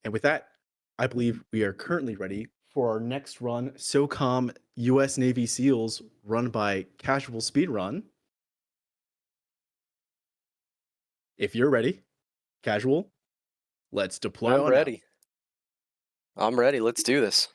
And with that, I believe we are currently ready for our next run, SOCOM US Navy SEALs, run by Casual Speedrun. If you're ready, Casual, let's deploy I'm on out. ready. I'm ready. Let's do this.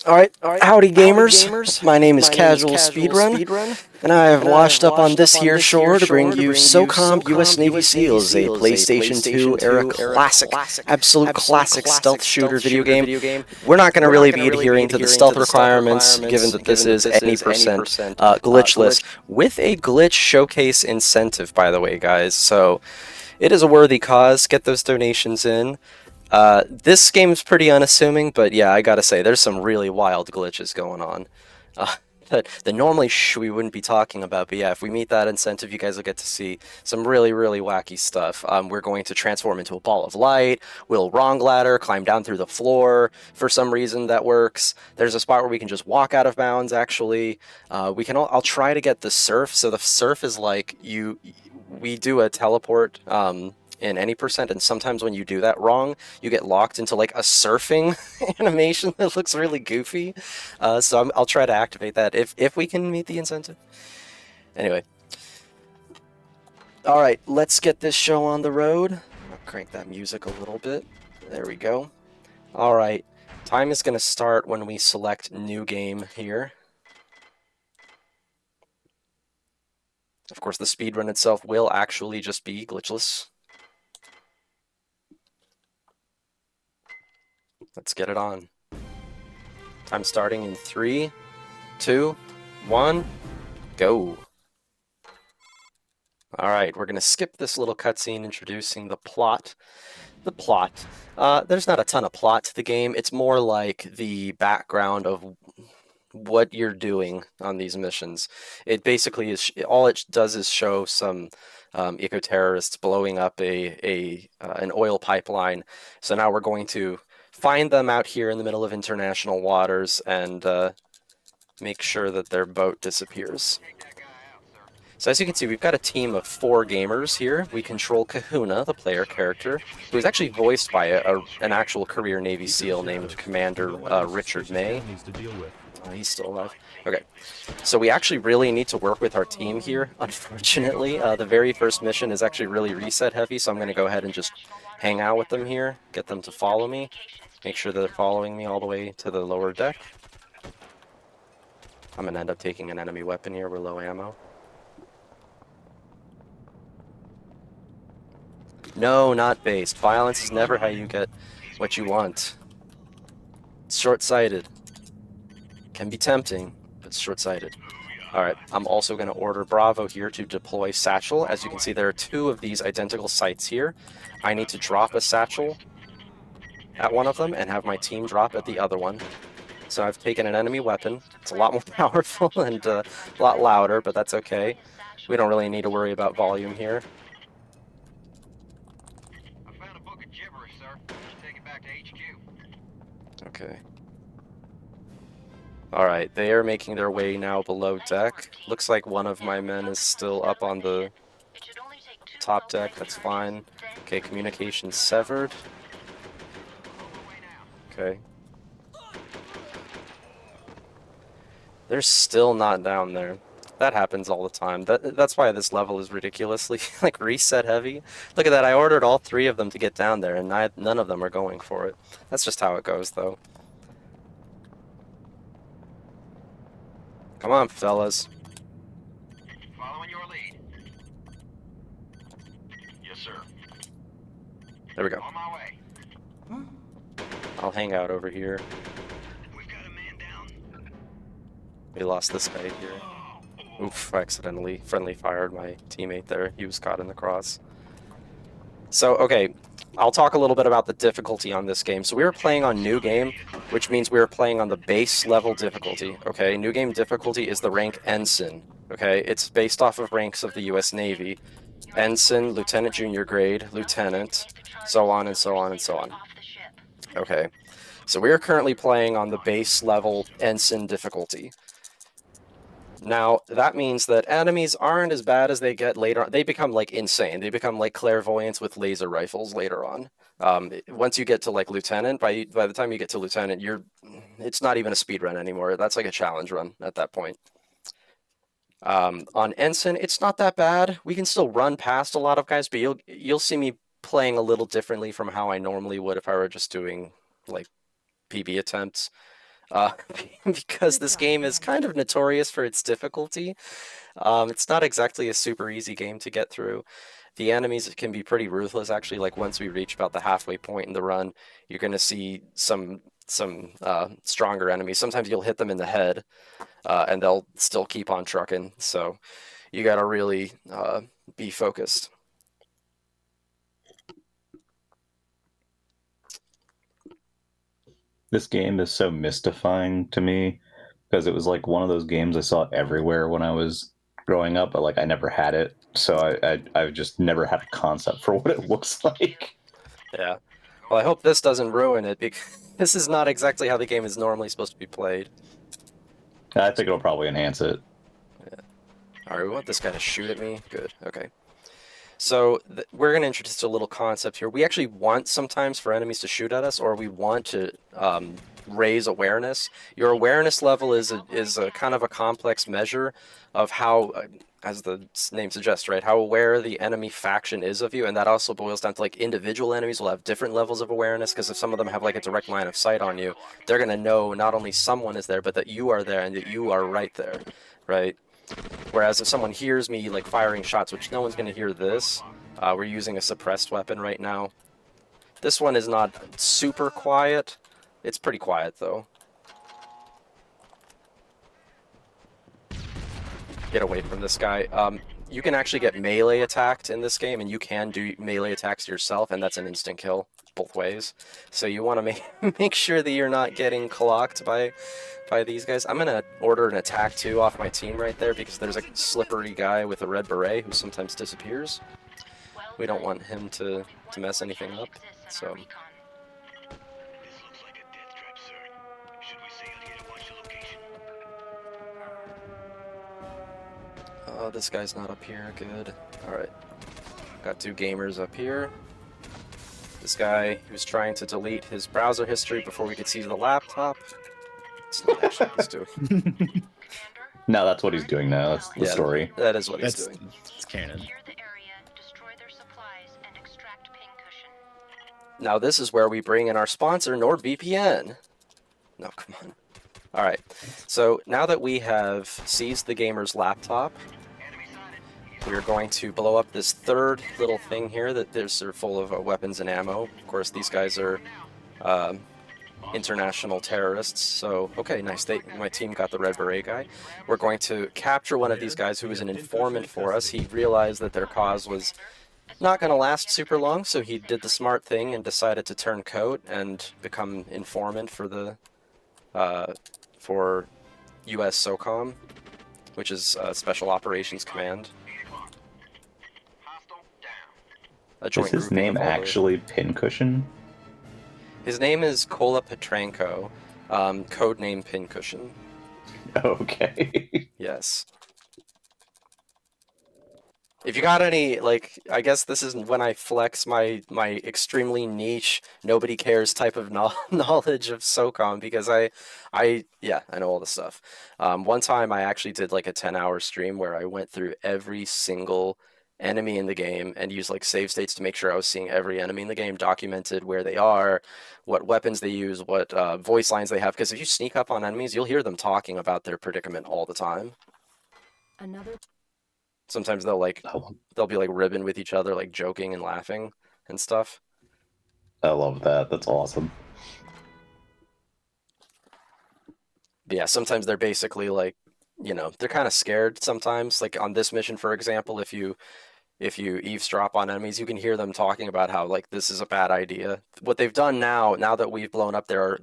All right, howdy gamers. My name is Casual Speedrun, and I have washed up on this here shore to bring you SOCOM US Navy SEALs, a PlayStation 2 era classic, absolute classic stealth shooter video game. We're not going to really be adhering to the stealth requirements, given that this is any percent glitchless, with a glitch showcase incentive, by the way, guys. So it is a worthy cause. Get those donations in. This game's pretty unassuming, but yeah, I gotta say, there's some really wild glitches going on. That normally we wouldn't be talking about, but yeah, if we meet that incentive, you guys will get to see some really, really wacky stuff. We're going to transform into a ball of light, we'll wrong ladder, climb down through the floor. For some reason, that works. There's a spot where we can just walk out of bounds, actually. I'll try to get the surf. So the surf is like, we do a teleport, in any percent, and sometimes when you do that wrong, you get locked into like a surfing animation that looks really goofy. So I'll try to activate that if we can meet the incentive. Anyway, all right, let's get this show on the road. I'll crank that music a little bit. There we go. All right, time is going to start when we select new game here. Of course, the speedrun itself will actually just be glitchless. Let's get it on. Time starting in 3, 2, 1, go. Alright, we're going to skip this little cutscene introducing the plot. There's not a ton of plot to the game. It's more like the background of what you're doing on these missions. It basically is, all it does is show some eco-terrorists blowing up an oil pipeline. So now we're going to find them out here in the middle of international waters and make sure that their boat disappears. So as you can see, we've got a team of 4 gamers here. We control Kahuna, the player character, who is actually voiced by an actual career Navy SEAL named Commander Richard May. He's still alive. Okay, so we actually really need to work with our team here. Unfortunately, the very first mission is actually really reset heavy, so I'm going to go ahead and just hang out with them here, get them to follow me, make sure that they're following me all the way to the lower deck. I'm going to end up taking an enemy weapon here. We're low ammo. No, not based. Violence is never how you get what you want. It's short-sighted. Can be tempting, but it's short-sighted. Alright, I'm also going to order Bravo here to deploy Satchel. As you can see, there are 2 of these identical sites here. I need to drop a Satchel at one of them and have my team drop at the other one. So I've taken an enemy weapon. It's a lot more powerful and a lot louder, but that's okay. We don't really need to worry about volume here. Okay. Alright, they are making their way now below deck. Looks like one of my men is still up on the top deck, that's fine. Okay, communication severed. Okay. They're still not down there. That happens all the time. That's why this level is ridiculously, like, reset heavy. Look at that, I ordered all 3 of them to get down there, and none of them are going for it. That's just how it goes, though. Come on, fellas. Following your lead. Yes, sir. There we go. On my way. I'll hang out over here. We've got a man down. We lost this guy here. Oof, I accidentally friendly fired my teammate there. He was caught in the cross. So, okay, I'll talk a little bit about the difficulty on this game. So we were playing on New Game, which means we were playing on the base level difficulty, okay? New Game difficulty is the rank Ensign, okay? It's based off of ranks of the US Navy. Ensign, Lieutenant Junior Grade, Lieutenant, so on and so on and so on. Okay, so we are currently playing on the base level Ensign difficulty. Now, that means that enemies aren't as bad as they get later on. They become, like, insane. They become, like, clairvoyants with laser rifles later on. Once you get to, like, Lieutenant, by the time you get to Lieutenant, it's not even a speed run anymore. That's like a challenge run at that point. On Ensign, it's not that bad. We can still run past a lot of guys, but you'll see me playing a little differently from how I normally would if I were just doing, like, PB attempts. Uh, because this game is kind of notorious for its difficulty. It's not exactly a super easy game to get through. The enemies can be pretty ruthless, actually. Like, once we reach about the halfway point in the run, you're going to see some stronger enemies. Sometimes you'll hit them in the head, and they'll still keep on trucking. So you got to really be focused. This game is so mystifying to me because it was like one of those games I saw everywhere when I was growing up, but like I never had it, so I've just never had a concept for what it looks like. Yeah. Well, I hope this doesn't ruin it, because this is not exactly how the game is normally supposed to be played. I think it'll probably enhance it. Yeah. All right, we want this guy to shoot at me. Good. Okay. So we're going to introduce a little concept here. We actually want sometimes for enemies to shoot at us, or we want to raise awareness. Your awareness level is a kind of a complex measure of how, as the name suggests, right, how aware the enemy faction is of you, and that also boils down to, like, individual enemies will have different levels of awareness, because if some of them have, like, a direct line of sight on you, they're going to know not only someone is there, but that you are there and that you are right there, right? Whereas if someone hears me, like, firing shots, which no one's going to hear this, we're using a suppressed weapon right now. This one is not super quiet. It's pretty quiet, though. Get away from this guy. You can actually get melee attacked in this game, and you can do melee attacks yourself, and that's an instant kill both ways. So you want to make sure that you're not getting clocked by these guys. I'm gonna order an attack 2 off my team right there, because there's a slippery guy with a red beret who sometimes disappears. We don't want him to mess anything up. So This looks like a death trap, sir. Should we sail here to watch the location? oh, this guy's not up here. Good. All right. Got 2 gamers up here. This guy who's trying to delete his browser history before we could see the laptop. It's not actually what he's doing. No, that's what he's doing now. That's the story. That is what he's doing. It's canon. Secure the area, destroy their supplies, and extract pincushion. Now this is where we bring in our sponsor, NordVPN. No, come on. All right. So now that we have seized the gamer's laptop, we're going to blow up this third little thing here that they're full of weapons and ammo. Of course, these guys are international terrorists. So, okay, nice. My team got the red beret guy. We're going to capture one of these guys who is an informant for us. He realized that their cause was not going to last super long, so he did the smart thing and decided to turn coat and become informant for the for U.S. SOCOM, which is Special Operations Command. Hostile down. A joint Is his grouping name of all the- actually Pincushion? His name is Kola Petranko, codename Pincushion. Okay. Yes. If you got any, like, I guess this is when I flex my extremely niche, nobody cares type of knowledge of SOCOM, because I know all the stuff. One time I actually did like a 10-hour stream where I went through every single enemy in the game and used like save states to make sure I was seeing every enemy in the game, documented where they are, what weapons they use, what voice lines they have, because if you sneak up on enemies, you'll hear them talking about their predicament all the time. Another Sometimes they'll be like ribbing with each other, like joking and laughing and stuff. I love that. That's awesome. But yeah, sometimes they're basically like, they're kind of scared sometimes. Like on this mission, for example, if you eavesdrop on enemies, you can hear them talking about how like this is a bad idea. What they've done now that we've blown up their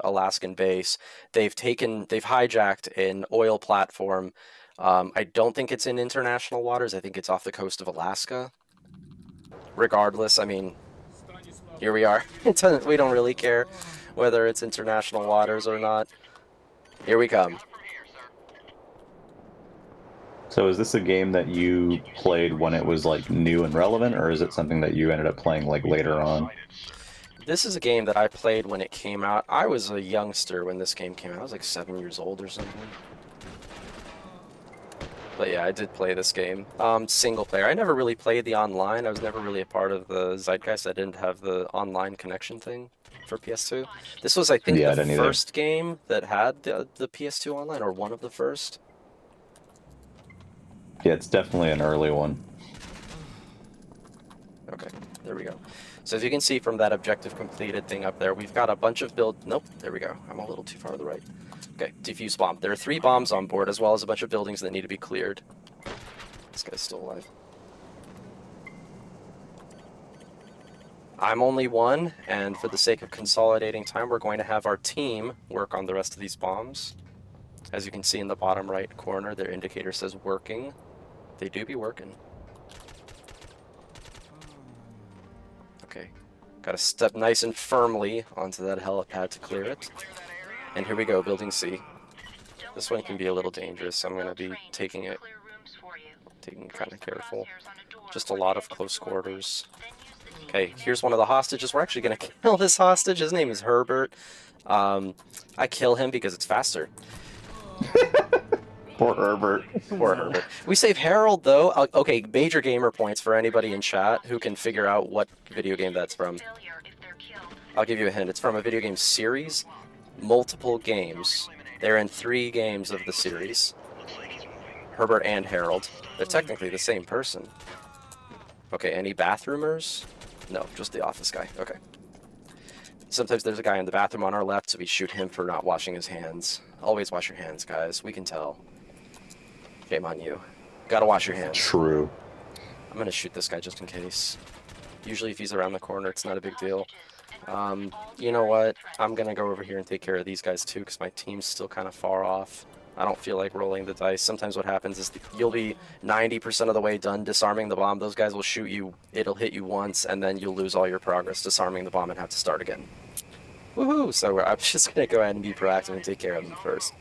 Alaskan base, they've hijacked an oil platform. I don't think it's in international waters. I think it's off the coast of Alaska. Regardless, I mean, here we are. We don't really care whether it's international waters or not. Here we come. From here, sir. So is this a game that you played when it was like new and relevant, or is it something that you ended up playing like later on? This is a game that I played when it came out. I was a youngster when this game came out. I was like 7 years old or something. But yeah, I did play this game. Single player. I never really played the online. I was never really a part of the zeitgeist. I didn't have the online connection thing for PS2. This was, I think, Yeah, I the didn't either. first game that had the PS2 online, or one of the first. Yeah, it's definitely an early one. Okay, there we go. So as you can see from that objective completed thing up there, we've got a bunch of Nope, there we go. I'm a little too far to the right. Okay, defuse bomb. There are 3 bombs on board, as well as a bunch of buildings that need to be cleared. This guy's still alive. I'm only one, and for the sake of consolidating time, we're going to have our team work on the rest of these bombs. As you can see in the bottom right corner, their indicator says working. They do be working. Okay, gotta step nice and firmly onto that helipad to clear it. And here we go, building C. This one can be a little dangerous, so I'm gonna be taking it kind of careful. Just a lot of close quarters. Okay, here's one of the hostages. We're actually gonna kill this hostage. His name is Herbert. I kill him because it's faster. Poor Herbert. Poor Herbert. We save Harold, though. Okay, major gamer points for anybody in chat who can figure out what video game that's from. I'll give you a hint. It's from a video game series. Multiple games. They're in 3 games of the series. Herbert and Harold. They're technically the same person. Okay, any bathroomers? No, just the office guy. Okay. Sometimes there's a guy in the bathroom on our left, so we shoot him for not washing his hands. Always wash your hands, guys. We can tell. Shame on you. Gotta wash your hands. True. I'm gonna shoot this guy just in case. Usually if he's around the corner, it's not a big deal. You know what? I'm gonna go over here and take care of these guys too, because my team's still kind of far off. I don't feel like rolling the dice. Sometimes what happens is you'll be 90% of the way done disarming the bomb. Those guys will shoot you. It'll hit you once, and then you'll lose all your progress disarming the bomb and have to start again. Woohoo! So I'm just gonna go ahead and be proactive and take care of them first.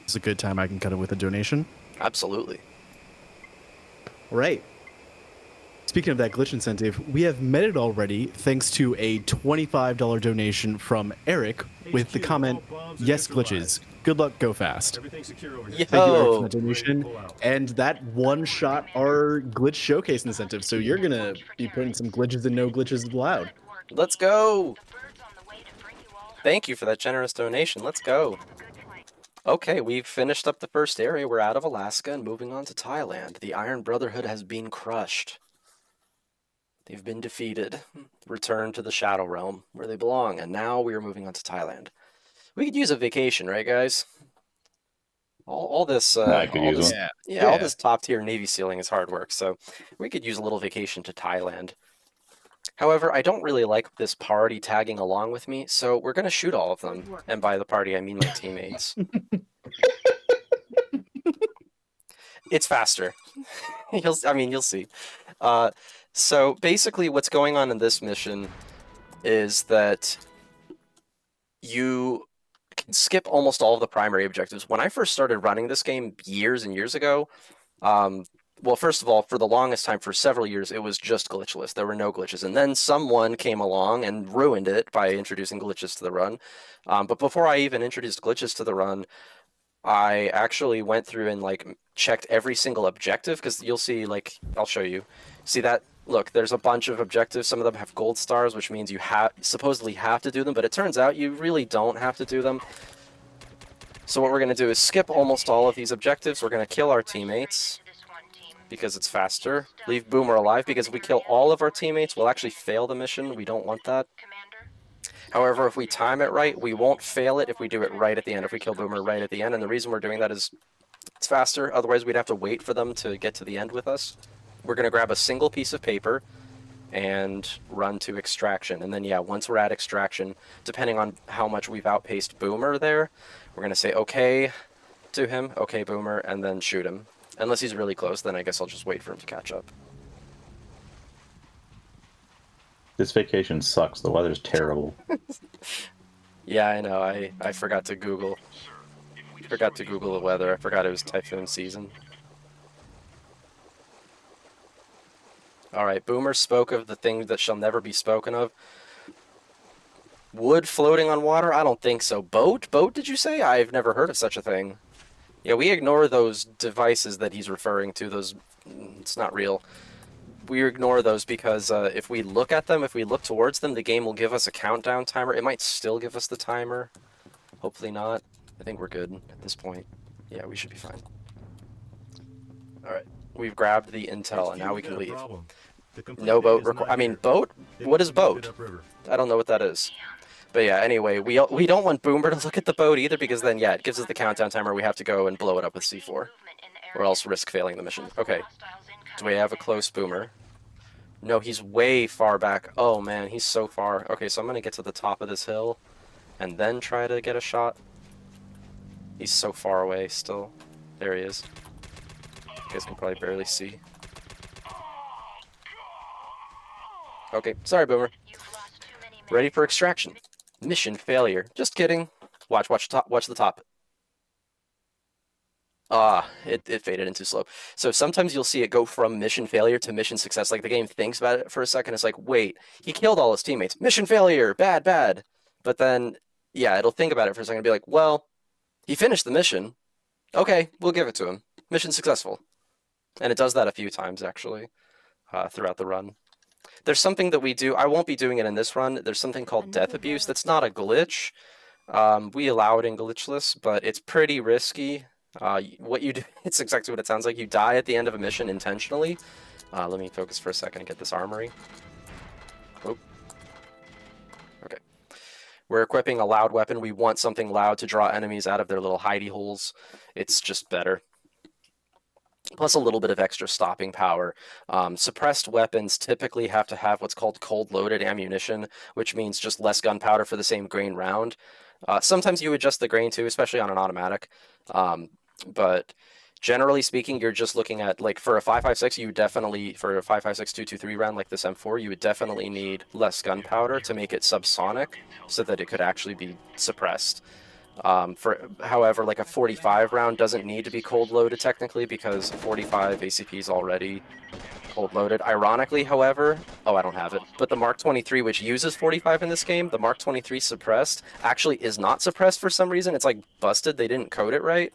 It's a good time I can cut it with a donation. Absolutely. All right. Speaking of that glitch incentive, we have met it already thanks to a $25 donation from Eric with the comment, "Yes, glitches. Good luck, go fast." Thank you, Eric, for the donation. And that one shot our glitch showcase incentive. So you're going to be putting some glitches and no glitches allowed. Let's go! Thank you for that generous donation. Let's go. Okay, we've finished up the first area. We're out of Alaska and moving on to Thailand. The Iron Brotherhood has been crushed. They've been defeated. Returned to the Shadow Realm, where they belong. And now we are moving on to Thailand. We could use a vacation, right, guys? All this... I could use one. Yeah, all this top-tier Navy sealing is hard work, so we could use a little vacation to Thailand. However, I don't really like this party tagging along with me, so we're going to shoot all of them. And by the party, I mean my teammates. It's faster. You'll see. So basically what's going on in this mission is that you can skip almost all of the primary objectives. When I first started running this game years and years ago, well, first of all, for the longest time, for several years, it was just glitchless. There were no glitches. And then someone came along and ruined it by introducing glitches to the run. But before I even introduced glitches to the run, I actually went through and checked every single objective, because you'll see, I'll show you. See that? Look, there's a bunch of objectives. Some of them have gold stars, which means you supposedly have to do them, but it turns out you really don't have to do them. So what we're going to do is skip almost all of these objectives. We're going to kill our teammates, because it's faster. Leave Boomer alive, because if we kill all of our teammates, we'll actually fail the mission. We don't want that. However, if we time it right, we won't fail it if we do it right at the end, if we kill Boomer right at the end. And the reason we're doing that is it's faster. Otherwise, we'd have to wait for them to get to the end with us. We're going to grab a single piece of paper and run to extraction. And then, yeah, once we're at extraction, depending on how much we've outpaced Boomer there, we're going to say okay to him, okay, Boomer, and then shoot him. Unless he's really close, then I guess I'll just wait for him to catch up. This vacation sucks. The weather's terrible. Yeah, I know. I forgot to Google. Forgot to Google the weather. I forgot it was typhoon season. Alright, Boomer spoke of the things that shall never be spoken of. Wood floating on water? I don't think so. Boat? Boat, did you say? I've never heard of such a thing. Yeah, we ignore those devices that he's referring to. Those... It's not real. We ignore those because if we look at them, if we look towards them, the game will give us a countdown timer. It might still give us the timer. Hopefully not. I think we're good at this point. Yeah, we should be fine. Alright. We've grabbed the intel, and now we can leave. No boat I mean, boat? What is boat? I don't know what that is. But yeah, anyway, we don't want Boomer to look at the boat either, because then, yeah, it gives us the countdown timer. We have to go and blow it up with C4. Or else risk failing the mission. Okay. Do we have a close Boomer? No, he's way far back. Oh, man, he's so far. Okay, so I'm going to get to the top of this hill and then try to get a shot. He's so far away still. There he is. You guys can probably barely see. Okay, sorry, Boomer. Ready for extraction. Mission failure. Just kidding. Watch the top. It faded in too slow. So sometimes you'll see it go from mission failure to mission success. Like the game thinks about it for a second. It's like, wait, he killed all his teammates. Mission failure, bad, bad. But then, yeah, it'll think about it for a second and be like, well, he finished the mission. Okay, we'll give it to him. Mission successful. And it does that a few times, actually, throughout the run. There's something that we do. I won't be doing it in this run. There's something called death abuse. That's not a glitch. We allow it in glitchless, but it's pretty risky. What you do, it's exactly what it sounds like. You die at the end of a mission intentionally. Let me focus for a second and get this armory. Oh. Okay. We're equipping a loud weapon. We want something loud to draw enemies out of their little hidey holes. It's just better. Plus a little bit of extra stopping power. Suppressed weapons typically have to have what's called cold-loaded ammunition, which means just less gunpowder for the same grain round. Sometimes you adjust the grain too, especially on an automatic. But generally speaking, you're just looking at, like, for a 5.56, you definitely, for a 5.56 223 round like this M4, you would definitely need less gunpowder to make it subsonic so that it could actually be suppressed. However, like a 45 round doesn't need to be cold loaded technically because 45 ACP is already cold loaded. Ironically, however, oh, I don't have it, but the Mark 23, which uses 45 in this game, the Mark 23 suppressed actually is not suppressed for some reason. It's like busted. They didn't code it right.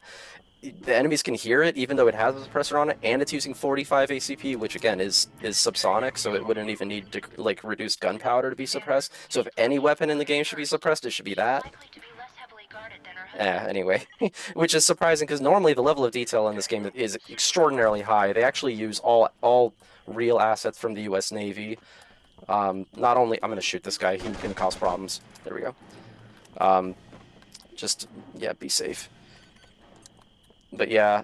The enemies can hear it even though it has a suppressor on it, and it's using 45 ACP, which again is subsonic, so it wouldn't even need to, like, reduced gunpowder to be suppressed. So if any weapon in the game should be suppressed, it should be that. Anyway, which is surprising because normally the level of detail in this game is extraordinarily high. They actually use all real assets from the U.S. Navy. Not only... I'm going to shoot this guy. He can cause problems. There we go. Just, yeah, be safe. But yeah,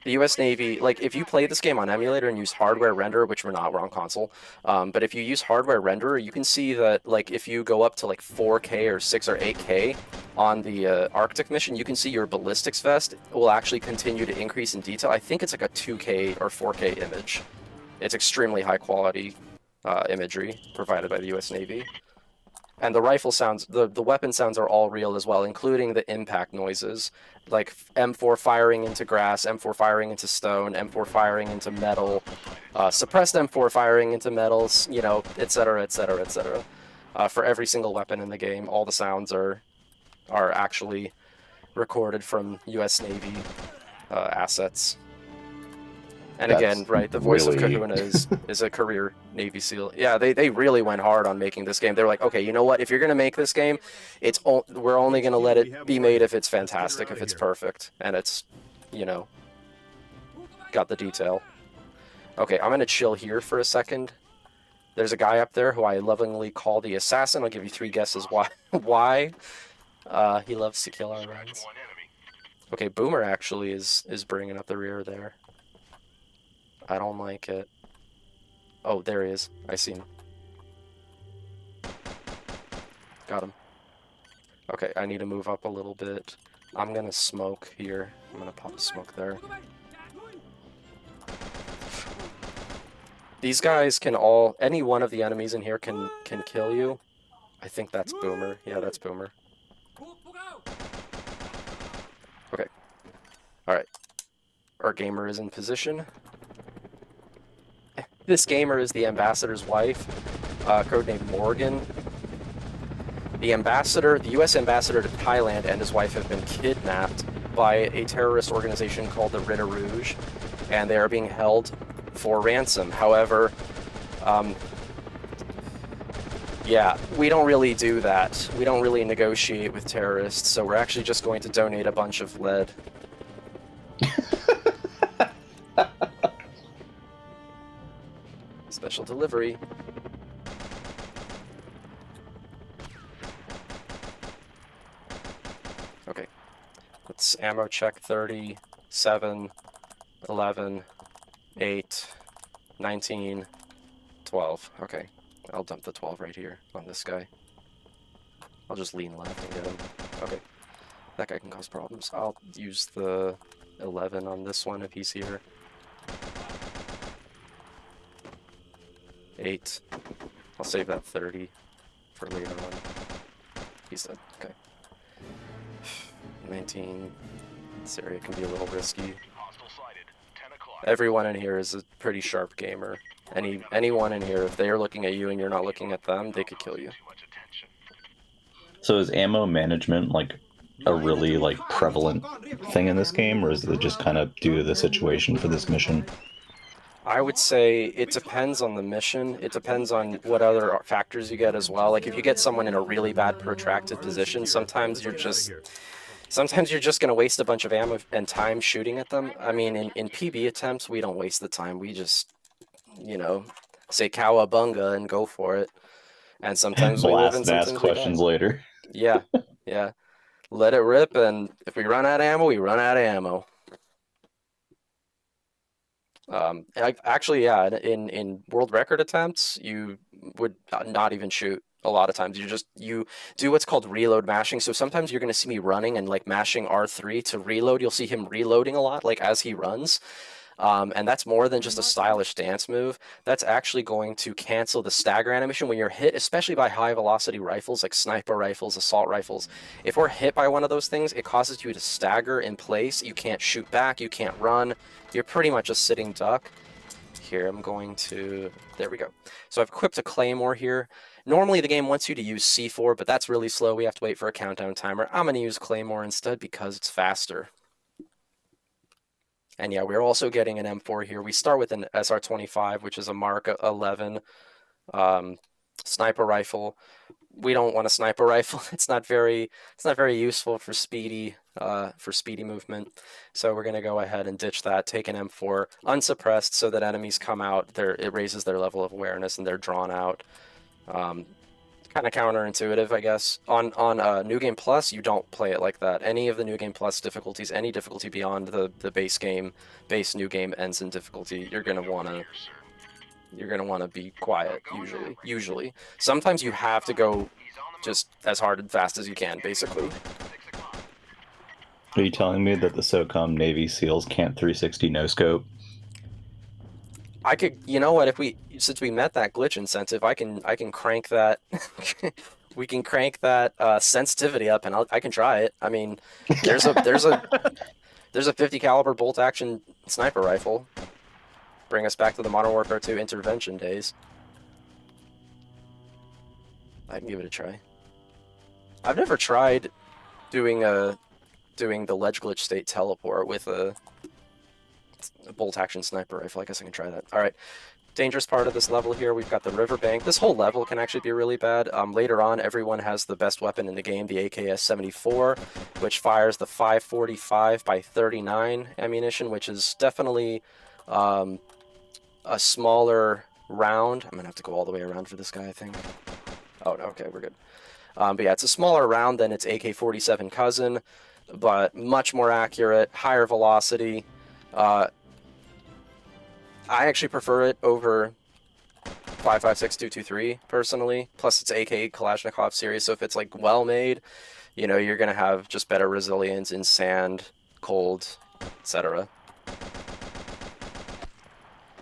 the U.S. Navy, like, if you play this game on emulator and use hardware renderer, which we're not, we're on console, but if you use hardware renderer, you can see that, like, if you go up to, like, 4K or 6 or 8K on the Arctic mission, you can see your ballistics vest will actually continue to increase in detail. I think it's like a 2K or 4K image. It's extremely high quality imagery provided by the U.S. Navy. And the rifle sounds, the weapon sounds are all real as well, including the impact noises, like M4 firing into grass, M4 firing into stone, M4 firing into metal, suppressed M4 firing into metals, you know, etc., etc., etc. For every single weapon in the game, all the sounds are actually recorded from U.S. Navy assets. And That's again, right, the voice really... of Kahuna is a career Navy SEAL. Yeah, they really went hard on making this game. They're like, okay, you know what? If you're going to make this game, we're only going to let it be made if it's fantastic, if it's perfect, and it's, you know, got the detail. Okay, I'm going to chill here for a second. There's a guy up there who I lovingly call the Assassin. I'll give you 3 guesses why. He loves to kill our runs. Okay, Boomer actually is bringing up the rear there. I don't like it. Oh, there he is. I see him. Got him. Okay, I need to move up a little bit. I'm gonna smoke here. I'm gonna pop a smoke there. These guys can all... Any one of the enemies in here can kill you. I think that's Boomer. Yeah, that's Boomer. Okay. Alright. Our gamer is in position. This gamer is the ambassador's wife, codename Morgan. The US ambassador to Thailand and his wife have been kidnapped by a terrorist organization called the Ritter Rouge, and they are being held for ransom. However, yeah, we don't really do that. We don't really negotiate with terrorists, so we're actually just going to donate a bunch of lead. Special delivery. Okay. Let's ammo check 30, 7, 11, 8, 19, 12. Okay. I'll dump the 12 right here on this guy. I'll just lean left and get him. Okay. That guy can cause problems. I'll use the 11 on this one if he's here. 8. I'll save that 30 for later on. He's dead. Okay. 19. This area can be a little risky. Everyone in here is a pretty sharp gamer. Anyone in here, if they are looking at you and you're not looking at them, they could kill you. So is ammo management like a really like prevalent thing in this game, or is it just kind of due to the situation for this mission? I would say it depends on the mission. It depends on what other factors you get as well. Like if you get someone in a really bad protracted position, sometimes you're just going to waste a bunch of ammo and time shooting at them. I mean, in PB attempts, we don't waste the time. We just, you know, say cowabunga and go for it. And sometimes we live and ask sometimes we questions die. later. Yeah, yeah. Let it rip, and if we run out of ammo, we run out of ammo. Actually, yeah, in world record attempts, you would not even shoot a lot of times. You do what's called reload mashing. So sometimes you're going to see me running and like mashing R3 to reload. You'll see him reloading a lot, like as he runs. And that's more than just a stylish dance move. That's actually going to cancel the stagger animation when you're hit, especially by high velocity rifles like sniper rifles, assault rifles. If we're hit by one of those things, it causes you to stagger in place. You can't shoot back, you can't run. You're pretty much a sitting duck. Here, I'm going to... There we go. So I've equipped a claymore here. Normally the game wants you to use C4, but that's really slow. We have to wait for a countdown timer. I'm going to use claymore instead because it's faster. And yeah, we're also getting an M4 here. We start with an SR-25, which is a Mark 11 sniper rifle. We don't want a sniper rifle. It's not very useful for speedy movement. So we're gonna go ahead and ditch that. Take an M4 unsuppressed, so that enemies come out. It raises their level of awareness and they're drawn out. Kind of counterintuitive, I guess. On New Game Plus, you don't play it like that. Any of the New Game Plus difficulties, any difficulty beyond the base New Game ends in difficulty, you're gonna wanna be quiet. Usually, sometimes you have to go just as hard and fast as you can, basically. Are you telling me that the SOCOM Navy SEALs can't 360 no scope? I could, you know what? Since we met that glitch incentive, I can crank that. We can crank that sensitivity up, and I can try it. I mean, there's a 50 caliber bolt action sniper rifle. Bring us back to the Modern Warfare 2 intervention days. I can give it a try. I've never tried doing the ledge glitch state teleport with a bolt action sniper rifle. I guess I can try that. All right. Dangerous part of this level here, we've got the riverbank. This whole level can actually be really bad. Later on, everyone has the best weapon in the game, the AKS-74, which fires the 545 by 39 ammunition, which is definitely a smaller round. I'm going to have to go all the way around for this guy, I think. Oh, no, okay, we're good. But yeah, it's a smaller round than its AK-47 cousin, but much more accurate, higher velocity. I actually prefer it over 5.56 2.23 personally. Plus, it's AK Kalashnikov series, so if it's like well made, you know, you're gonna have just better resilience in sand, cold, etc.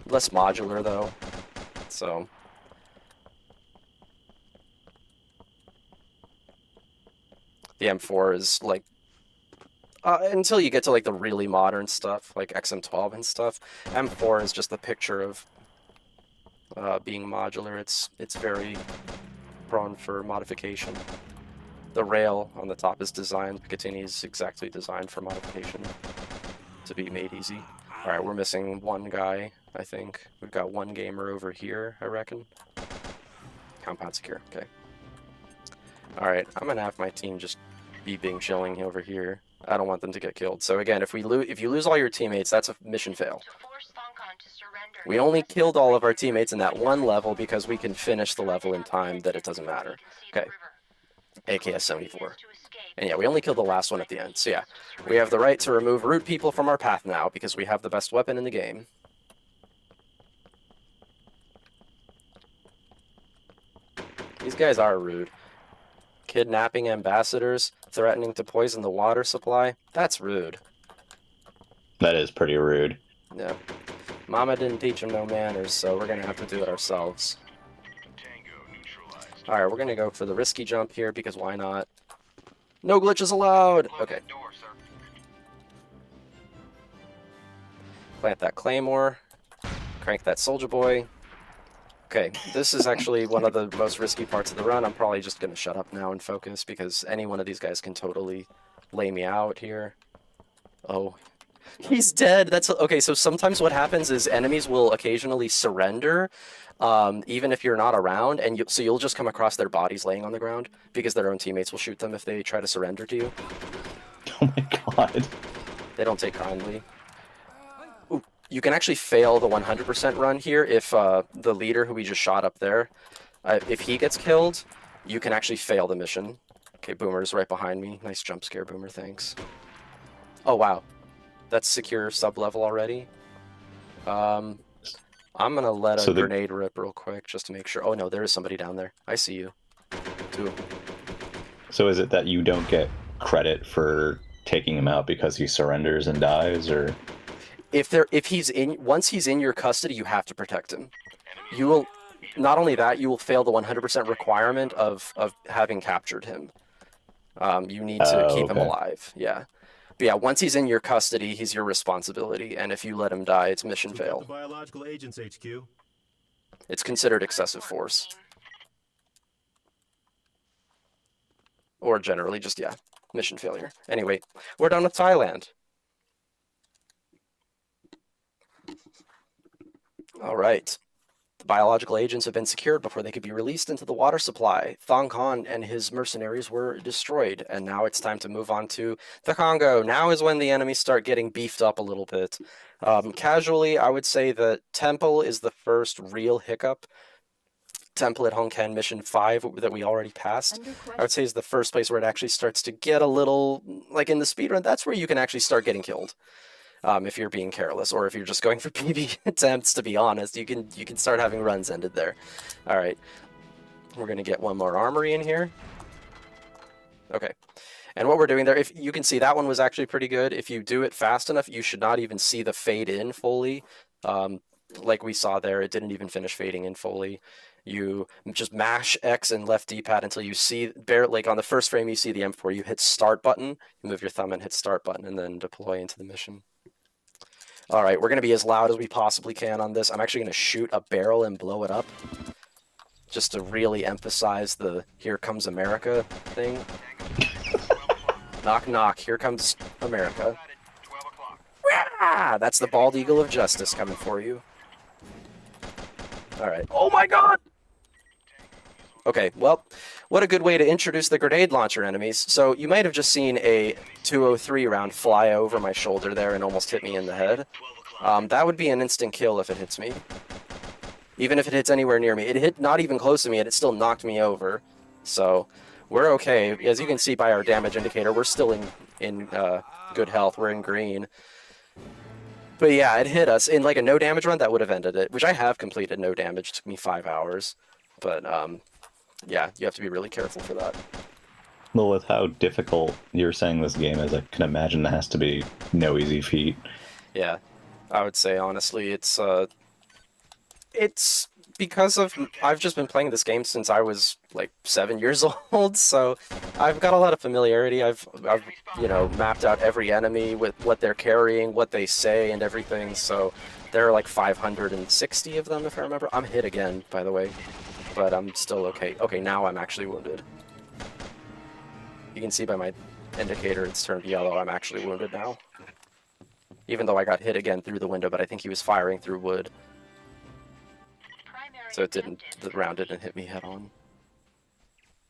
Less modular though, so. The M4 is like until you get to like the really modern stuff, like XM12 and stuff. M4 is just the picture of being modular. It's very prone for modification. The rail on the top is designed. Picatinny is exactly designed for modification to be made easy. All right, we're missing one guy. I think we've got one gamer over here. I reckon. Compound secure. Okay. All right, I'm gonna have my team just be being chilling over here. I don't want them to get killed. So again, if you lose all your teammates, that's a mission fail. We only killed all of our teammates in that one level because we can finish the level in time that it doesn't matter. Okay. AKS 74. And yeah, we only killed the last one at the end. So yeah, we have the right to remove root people from our path now because we have the best weapon in the game. These guys are rude. Kidnapping ambassadors, threatening to poison the water supply. That's rude. That is pretty rude. Yeah. Mama didn't teach him no manners, so we're gonna have to do it ourselves. Alright, we're gonna go for the risky jump here, because why not? No glitches allowed! Okay. Plant that claymore. Crank that soldier boy. Okay, this is actually one of the most risky parts of the run. I'm probably just gonna shut up now and focus, because any one of these guys can totally lay me out here. Oh. He's dead. That's okay. So sometimes what happens is enemies will occasionally surrender, even if you're not around, and so you'll just come across their bodies laying on the ground because their own teammates will shoot them if they try to surrender to you. Oh my god. They don't take kindly. Ooh, you can actually fail the 100% run here if the leader who we just shot up there, if he gets killed, you can actually fail the mission. Okay, Boomer's right behind me. Nice jump scare, Boomer. Thanks. Oh wow. That's secure sub-level already. I'm gonna let a grenade rip real quick just to make sure. Oh no, there is somebody down there. I see you. Two. So is it that you don't get credit for taking him out because he surrenders and dies, or? Once he's in your custody, you have to protect him. You will, not only that, you will fail the 100% requirement of having captured him. You need to keep him alive. Yeah. But yeah, once he's in your custody, he's your responsibility, and if you let him die, it's mission fail. Biological agents HQ. It's considered excessive force. Or generally just, yeah, mission failure. Anyway, we're done with Thailand. All right. The biological agents have been secured before they could be released into the water supply. Thong Khan and his mercenaries were destroyed, and now it's time to move on to the Congo. Now is when the enemies start getting beefed up a little bit. Casually, I would say that Temple is the first real hiccup. Temple at Hongken Mission 5 that we already passed, I would say is the first place where it actually starts to get a little, like in the speedrun, that's where you can actually start getting killed. If you're being careless, or if you're just going for PB attempts, to be honest, you can start having runs ended there. All right, we're gonna get one more armory in here. Okay, and what we're doing there, if you can see, that one was actually pretty good. If you do it fast enough, you should not even see the fade in fully. Like we saw there, it didn't even finish fading in fully. You just mash X and left D-pad until you see, like on the first frame you see the M4, you hit start button, you move your thumb and hit start button, and then deploy into the mission. All right, we're going to be as loud as we possibly can on this. I'm actually going to shoot a barrel and blow it up, just to really emphasize the "Here Comes America" thing. Knock, knock, here comes America. That's the bald eagle of justice coming for you. All right. Oh my god! Okay, well, what a good way to introduce the grenade launcher enemies. So you might have just seen a 203 round fly over my shoulder there and almost hit me in the head. That would be an instant kill if it hits me. Even if it hits anywhere near me. It hit not even close to me and it still knocked me over. So we're okay. As you can see by our damage indicator, we're still in good health. We're in green. But yeah, it hit us. In like a no damage run, that would have ended it, which I have completed no damage. It took me 5 hours. But yeah, you have to be really careful for that. Well, with how difficult you're saying this game is, I can imagine it has to be no easy feat. Yeah, I would say honestly, it's because I've just been playing this game since I was like 7 years old, so I've got a lot of familiarity. I've you know, mapped out every enemy with what they're carrying, what they say, and everything. So there are like 560 of them, if I remember. I'm hit again, by the way, but I'm still okay. Okay, now I'm actually wounded. You can see by my indicator it's turned yellow. I'm actually wounded now. Even though I got hit again through the window, but I think he was firing through wood. So it didn't, the round didn't hit me head on.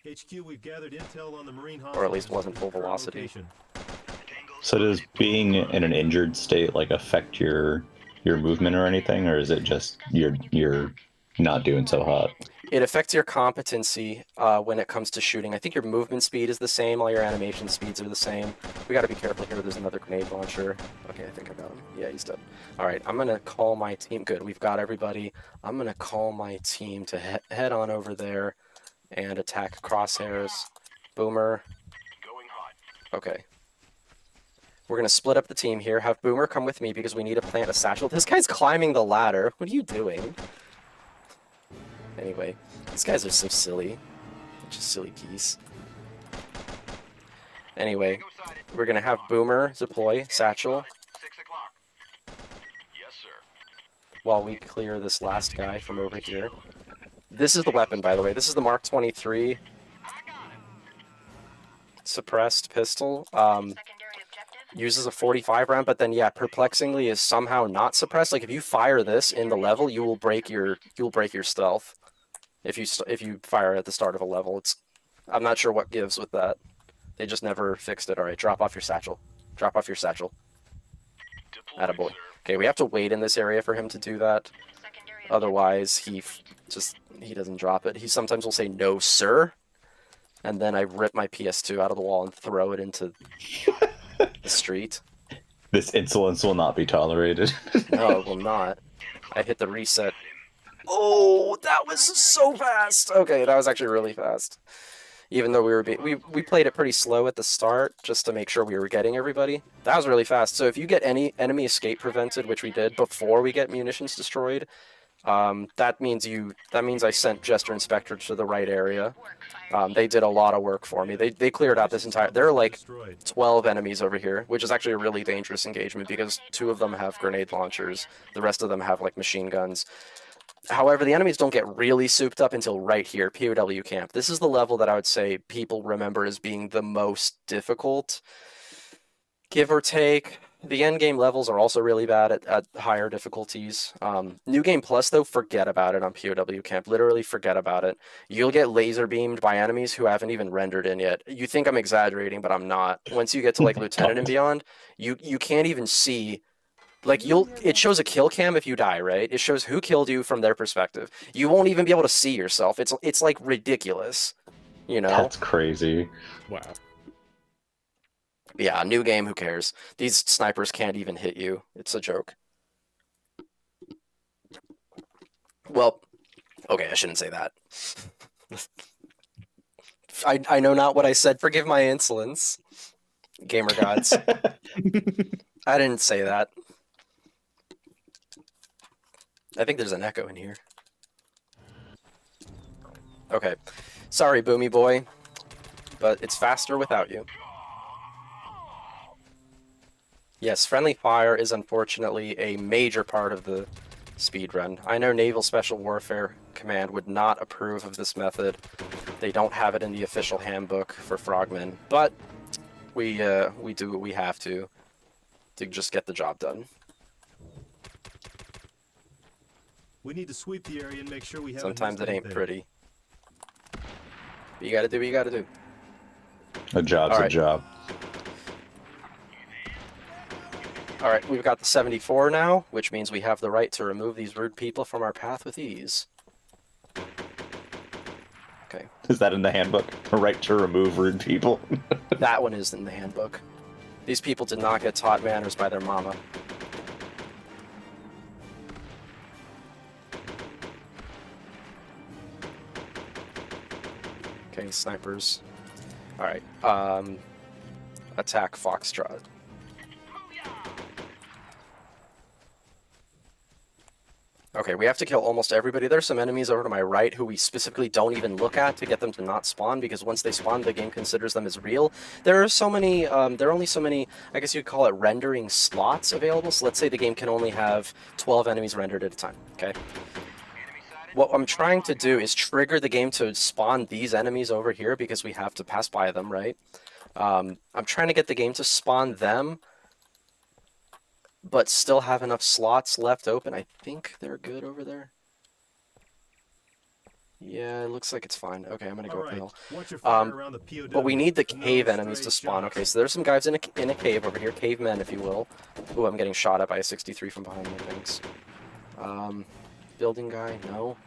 HQ, we've gathered intel on the marine Or at least wasn't full velocity. location. So does being in an injured state like affect your movement or anything, or is it just you're not doing so hot? It affects your competency when it comes to shooting. I think your movement speed is the same, all your animation speeds are the same. We gotta be careful here, there's another grenade launcher. Okay, I think I got him. Yeah, he's dead. Alright, I'm gonna call my team. Good, we've got everybody. I'm gonna call my team to head on over there and attack crosshairs. Boomer. Okay. We're gonna split up the team here. Have Boomer come with me because we need to plant a satchel. This guy's climbing the ladder. What are you doing? Anyway, these guys are so silly. Just silly geese. Anyway, we're gonna have Boomer deploy satchel 6 o'clock. Yes, sir. while we clear this last guy from over here. This is the weapon, by the way. This is the Mark 23 suppressed pistol. Secondary objective. Uses a 45 round, but then yeah, perplexingly is somehow not suppressed. Like if you fire this in the level, you will break your stealth. If you fire at the start of a level, I'm not sure what gives with that. They just never fixed it. All right, drop off your satchel. Drop off your satchel. Attaboy. Okay, we have to wait in this area for him to do that. Secondary Otherwise, he doesn't drop it. He sometimes will say no, sir, and then I rip my PS2 out of the wall and throw it into the street. This insolence will not be tolerated. No, it will not. I hit the reset. Oh, that was so fast. Okay, that was actually really fast. Even though we played it pretty slow at the start, just to make sure we were getting everybody. That was really fast. So if you get any enemy escape prevented, which we did before we get munitions destroyed, that means I sent Jester and Spectre to the right area. They did a lot of work for me. They cleared out this entire. There are like 12 enemies over here, which is actually a really dangerous engagement because 2 of them have grenade launchers. The rest of them have like machine guns. However, the enemies don't get really souped up until right here, POW camp. This is the level that I would say people remember as being the most difficult, give or take. The endgame levels are also really bad at higher difficulties. New Game Plus, though, forget about it on POW camp. Literally forget about it. You'll get laser beamed by enemies who haven't even rendered in yet. You think I'm exaggerating, but I'm not. Once you get to like Lieutenant and beyond, you can't even see. Like it shows a kill cam if you die, right? It shows who killed you from their perspective. You won't even be able to see yourself. It's like ridiculous, you know? That's crazy. Wow. Yeah, new game, who cares? These snipers can't even hit you. It's a joke. Well, okay, I shouldn't say that. I know not what I said. Forgive my insolence, gamer gods. I didn't say that. I think there's an echo in here. Okay. Sorry, Boomy Boy, but it's faster without you. Yes, friendly fire is unfortunately a major part of the speedrun. I know Naval Special Warfare Command would not approve of this method. They don't have it in the official handbook for frogmen, but we do what we have to just get the job done. We need to sweep the area and make sure we have. Sometimes it ain't pretty. But you gotta do what you gotta do. A job's a job. Alright, we've got the 74 now, which means we have the right to remove these rude people from our path with ease. Okay. Is that in the handbook? A right to remove rude people? That one is in the handbook. These people did not get taught manners by their mama. Okay, snipers. Alright, attack Foxtrot. Okay, we have to kill almost everybody. There's some enemies over to my right who we specifically don't even look at to get them to not spawn, because once they spawn, the game considers them as real. There are so many, there are only so many, I guess you'd call it rendering slots available. So let's say the game can only have 12 enemies rendered at a time, okay? What I'm trying to do is trigger the game to spawn these enemies over here because we have to pass by them, right? I'm trying to get the game to spawn them, but still have enough slots left open. I think they're good over there. Yeah, it looks like it's fine. Okay, I'm gonna go up the hill. Watch your fire around the POW. But we need the No cave enemies to stray spawn. shots. Okay, so there's some guys in a cave over here. Cavemen, if you will. Ooh, I'm getting shot at by a 63 from behind me, thanks. Building guy, no.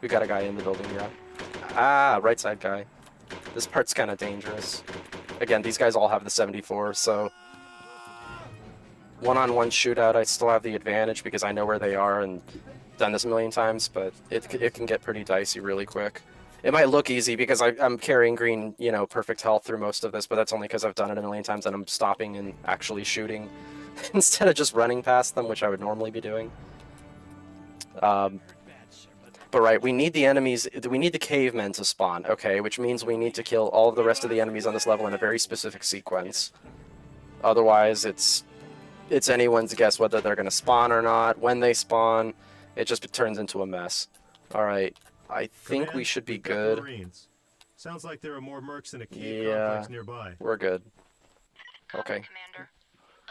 We got a guy in the building here. Ah, right side guy. This part's kind of dangerous. Again, these guys all have the 74, so... One-on-one shootout, I still have the advantage because I know where they are and done this a million times, but it can get pretty dicey really quick. It might look easy because I'm carrying green, you know, perfect health through most of this, but that's only because I've done it a million times and I'm stopping and actually shooting instead of just running past them, which I would normally be doing. But right, we need the enemies, we need the cavemen to spawn, okay, which means we need to kill all of the rest of the enemies on this level in a very specific sequence. Otherwise, it's anyone's guess whether they're going to spawn or not, when they spawn. It just turns into a mess. Alright, I think Command, we should be we've got good. Marines. Sounds like there are more mercs in a cave Yeah, complex nearby. we're good. Copy, Okay. Commander.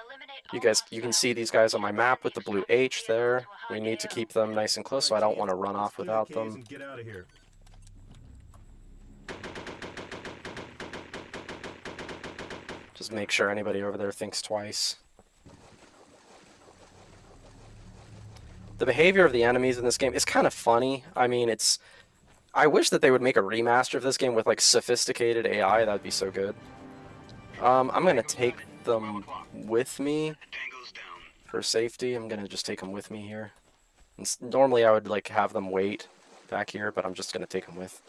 Eliminate You all guys, you can see these guys on my map with the blue H there. We need to hostiles. keep them nice and close, so I don't want to run off Let's clear the without caves them. and get out of here. Just make sure anybody over there thinks twice. The behavior of the enemies in this game is kind of funny. I mean, it's... I wish that they would make a remaster of this game with, like, sophisticated AI. That'd be so good. I'm gonna take them with me Tango's down. for safety. I'm gonna just take them with me here. Normally I would, like, have them wait back here, but I'm just gonna take them with.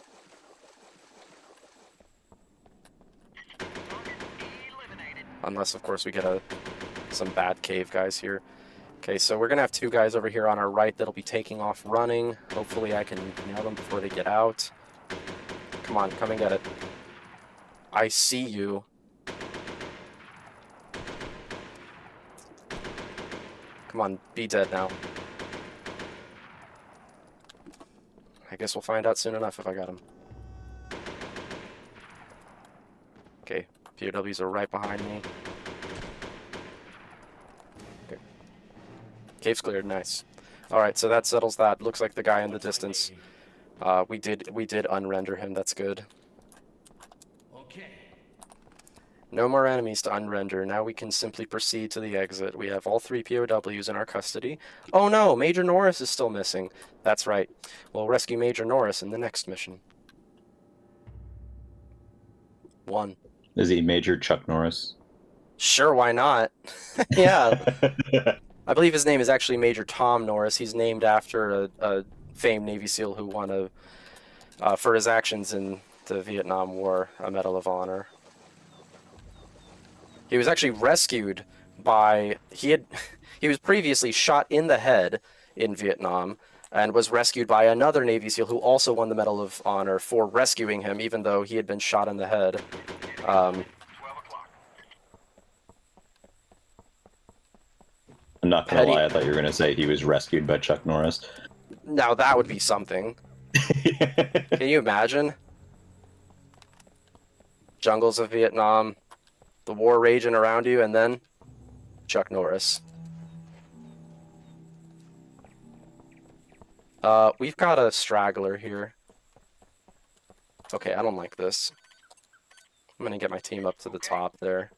Unless, of course, we get some bad cave guys here. Okay, so we're going to have two guys over here on our right that'll be taking off running. Hopefully I can nail them before they get out. Come on, come and get it. I see you. Come on, be dead now. I guess we'll find out soon enough if I got him. Okay, POWs are right behind me. Okay. Cave's cleared, nice. Alright, so that settles that. Looks like the guy in the distance. We did unrender him, that's good. No more enemies to unrender. Now we can simply proceed to the exit. We have all 3 POWs in our custody. Oh no, Major Norris is still missing. That's right. We'll rescue Major Norris in the next mission. 1. Is he Major Chuck Norris? Sure, why not? Yeah. I believe his name is actually Major Tom Norris. He's named after a famed Navy SEAL who won for his actions in the Vietnam War, a Medal of Honor. He was actually rescued by... He was previously shot in the head in Vietnam and was rescued by another Navy SEAL who also won the Medal of Honor for rescuing him, even though he had been shot in the head. I'm not gonna lie, I thought you were gonna say he was rescued by Chuck Norris. Now that would be something. Can you imagine? Jungles of Vietnam, the war raging around you, and then Chuck Norris. We've got a straggler here. Okay, I don't like this. I'm gonna get my team up to the top there.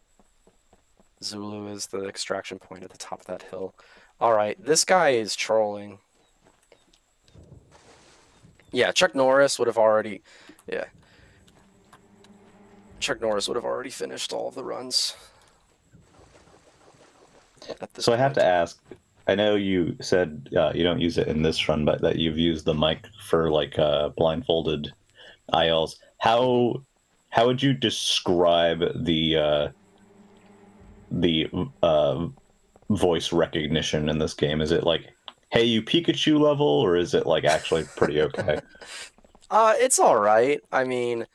Zulu is the extraction point at the top of that hill. Alright, this guy is trolling. Yeah, Chuck Norris would have already... Yeah. Chuck Norris would have already finished all of the runs. So I have to ask, I know you said you don't use it in this run, but that you've used the mic for like blindfolded ILs. How would you describe the voice recognition in this game? Is it like, hey, you Pikachu level, or is it like actually pretty okay? It's all right. I mean,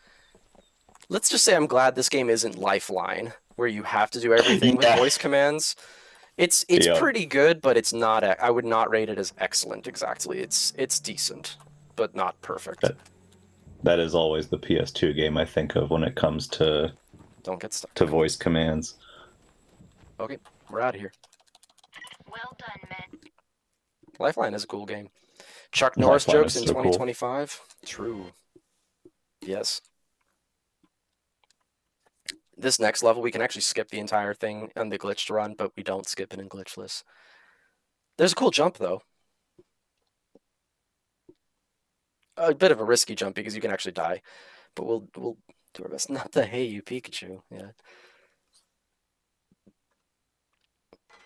let's just say I'm glad this game isn't Lifeline, where you have to do everything with Yeah. voice commands. It's Yep. pretty good, but it's not. I would not rate it as excellent. Exactly. It's decent, but not perfect. That is always the PS2 game I think of when it comes to Don't get stuck. voice commands. Okay, we're out of here. Well done, men. Lifeline is a cool game. Chuck Norris Lifeline jokes is in so cool. 2025. True. Yes. This next level, we can actually skip the entire thing on the glitched run, but we don't skip it in glitchless. There's a cool jump, though. A bit of a risky jump because you can actually die, but we'll do our best. Not the hey you Pikachu. Yeah.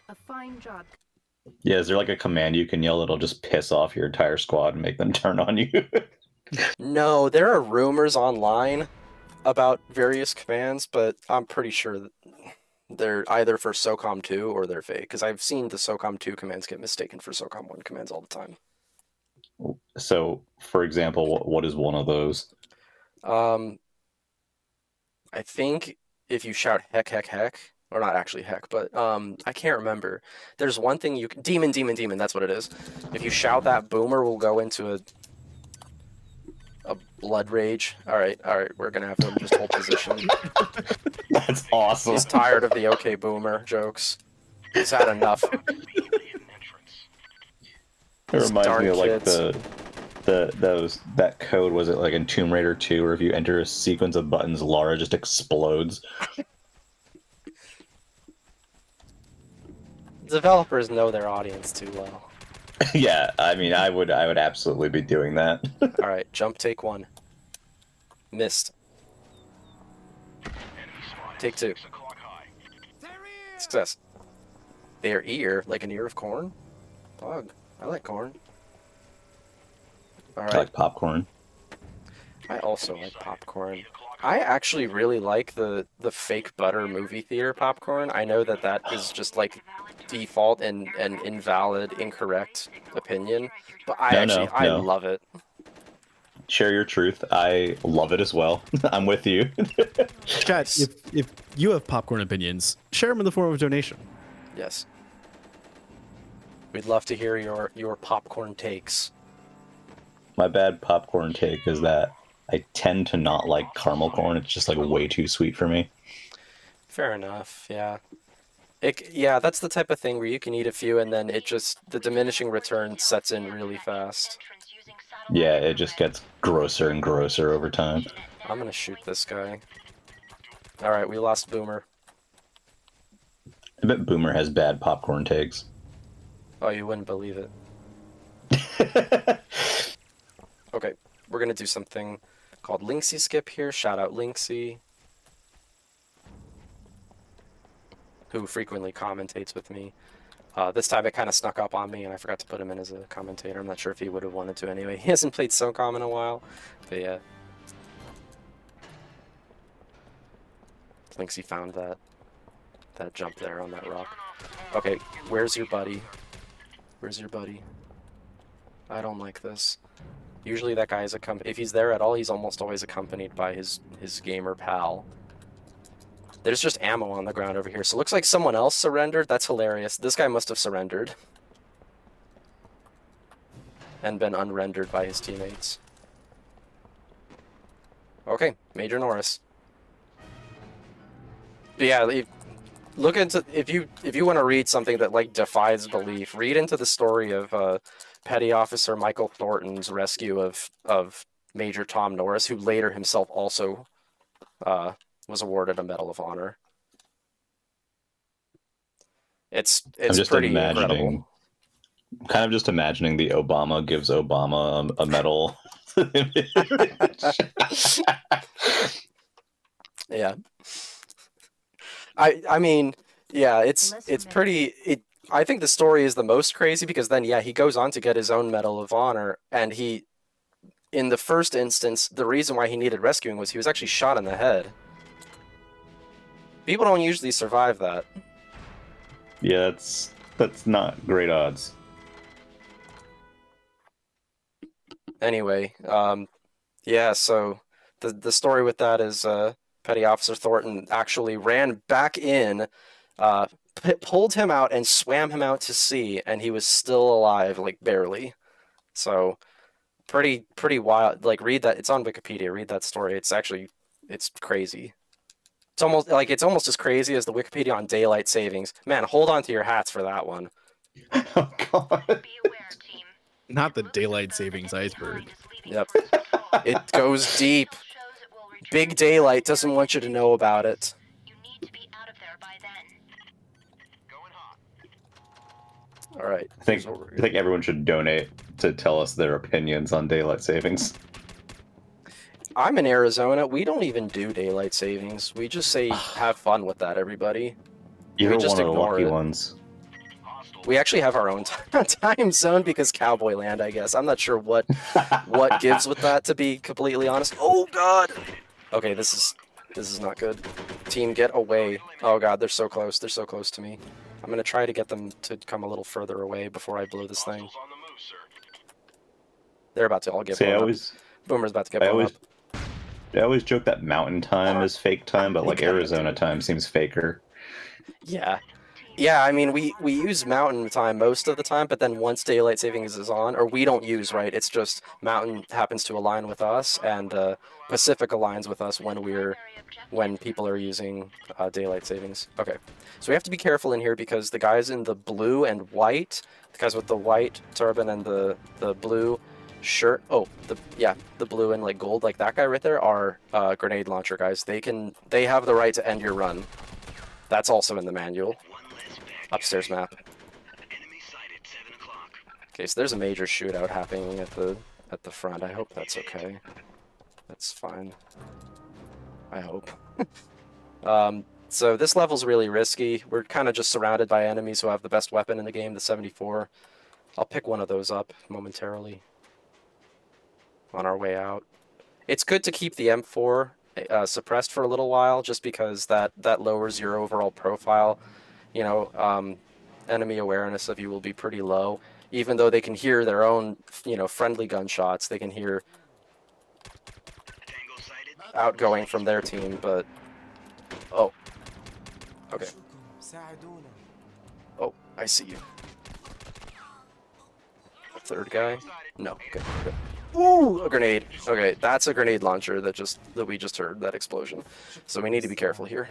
A fine job. Yeah, is there like a command you can yell that'll just piss off your entire squad and make them turn on you? No, there are rumors online about various commands, but I'm pretty sure that they're either for SOCOM 2 or they're fake, because I've seen the SOCOM 2 commands get mistaken for SOCOM 1 commands all the time. So, for example, what is one of those? I think if you shout heck, heck, heck, or not actually heck, but I can't remember. There's one thing you can... Demon, demon, demon, that's what it is. If you shout that, Boomer will go into a blood rage. All right, we're going to have him just hold position. That's awesome. He's tired of the okay Boomer jokes. He's had enough. It reminds me of like kids. that code, was it like in Tomb Raider 2, where if you enter a sequence of buttons, Lara just explodes? Developers know their audience too well. Yeah, I mean, I would absolutely be doing that. All right, jump take 1. Missed. Take 2. Success. Their ear, like an ear of corn? Dog. I like corn. All I right. like popcorn. I also like popcorn. I actually really like the fake butter movie theater popcorn. I know that that is just like default and an invalid, incorrect opinion, but I No. love it. Share your truth. I love it as well. I'm with you. Chat, if you have popcorn opinions, share them in the form of a donation. Yes. We'd love to hear your popcorn takes. My bad popcorn take is that I tend to not like caramel corn. It's just like way too sweet for me. Fair enough, yeah. Yeah, that's the type of thing where you can eat a few and then the diminishing return sets in really fast. Yeah, it just gets grosser and grosser over time. I'm gonna shoot this guy. Alright, we lost Boomer. I bet Boomer has bad popcorn takes. Oh, you wouldn't believe it. Okay, we're gonna do something called Linksy Skip here. Shout out Linksy, who frequently commentates with me. This time it kind of snuck up on me and I forgot to put him in as a commentator. I'm not sure if he would have wanted to anyway. He hasn't played SOCOM in a while, but yeah. Linksy found that jump there on that rock. Okay, where's your buddy? Where's your buddy? I don't like this. Usually that guy is if he's there at all, he's almost always accompanied by his gamer pal. There's just ammo on the ground over here, so it looks like someone else surrendered. That's hilarious. This guy must have surrendered. And been unrendered by his teammates. Okay, Major Norris. But yeah, look into if you want to read something that like defies belief, read into the story of Petty Officer Michael Thornton's rescue of Major Tom Norris, who later himself also was awarded a Medal of Honor. It's pretty incredible. Kind of just imagining the Obama gives Obama a medal. Yeah. I mean, yeah, it's pretty. I think the story is the most crazy because then, yeah, he goes on to get his own Medal of Honor, and in the first instance, the reason why he needed rescuing was he was actually shot in the head. People don't usually survive that. Yeah, it's That's not great odds. Anyway, yeah, so the story with that is Petty Officer Thornton actually ran back in, pulled him out and swam him out to sea, and he was still alive, like barely. So pretty wild. Like read that. It's on Wikipedia. Read that story. It's crazy. It's almost as crazy as the Wikipedia on daylight savings. Man, hold on to your hats for that one. Oh god. Be aware, team. Not the daylight savings iceberg. Yep. It goes deep. Big Daylight doesn't want you to know about it. You need to be out of there by then. Going hot. All right. I think everyone should donate to tell us their opinions on daylight savings. I'm in Arizona. We don't even do daylight savings. We just say have fun with that, everybody. You're We one of just the ignore lucky it. ones. We actually have our own time zone because Cowboy Land, I guess. I'm not sure what gives with that, to be completely honest. Oh god. Okay, this is not good. Team, get away. Oh god, they're so close. They're so close to me. I'm gonna try to get them to come a little further away before I blow this thing. Hostiles on the move, sir. They're about to all get See, blown up. Boomer's about to get blown up. I always joke that mountain time is fake time, but like Arizona time seems faker. Yeah. Yeah, I mean, we use mountain time most of the time, but then once daylight savings is on, or we don't use, right, it's just mountain happens to align with us, and Pacific aligns with us when people are using daylight savings. Okay, so we have to be careful in here because the guys in the blue and white, the guys with the white turban and the blue shirt, the blue and like gold, like that guy right there, are grenade launcher guys. They have the right to end your run. That's also in the manual. Upstairs map. Enemy sighted, 7 o'clock. Okay, so there's a major shootout happening at the front. I hope that's okay. That's fine. I hope. So this level's really risky. We're kind of just surrounded by enemies who have the best weapon in the game, the 74. I'll pick one of those up momentarily on our way out. It's good to keep the M4 suppressed for a little while, just because that lowers your overall profile. You know, enemy awareness of you will be pretty low. Even though they can hear their own, friendly gunshots, they can hear Tango sighted. outgoing from their team, but... Oh. Okay. Oh, I see you. A third guy? No. Okay. Good. Ooh, a grenade. Okay, that's a grenade launcher that we just heard, that explosion. So we need to be careful here.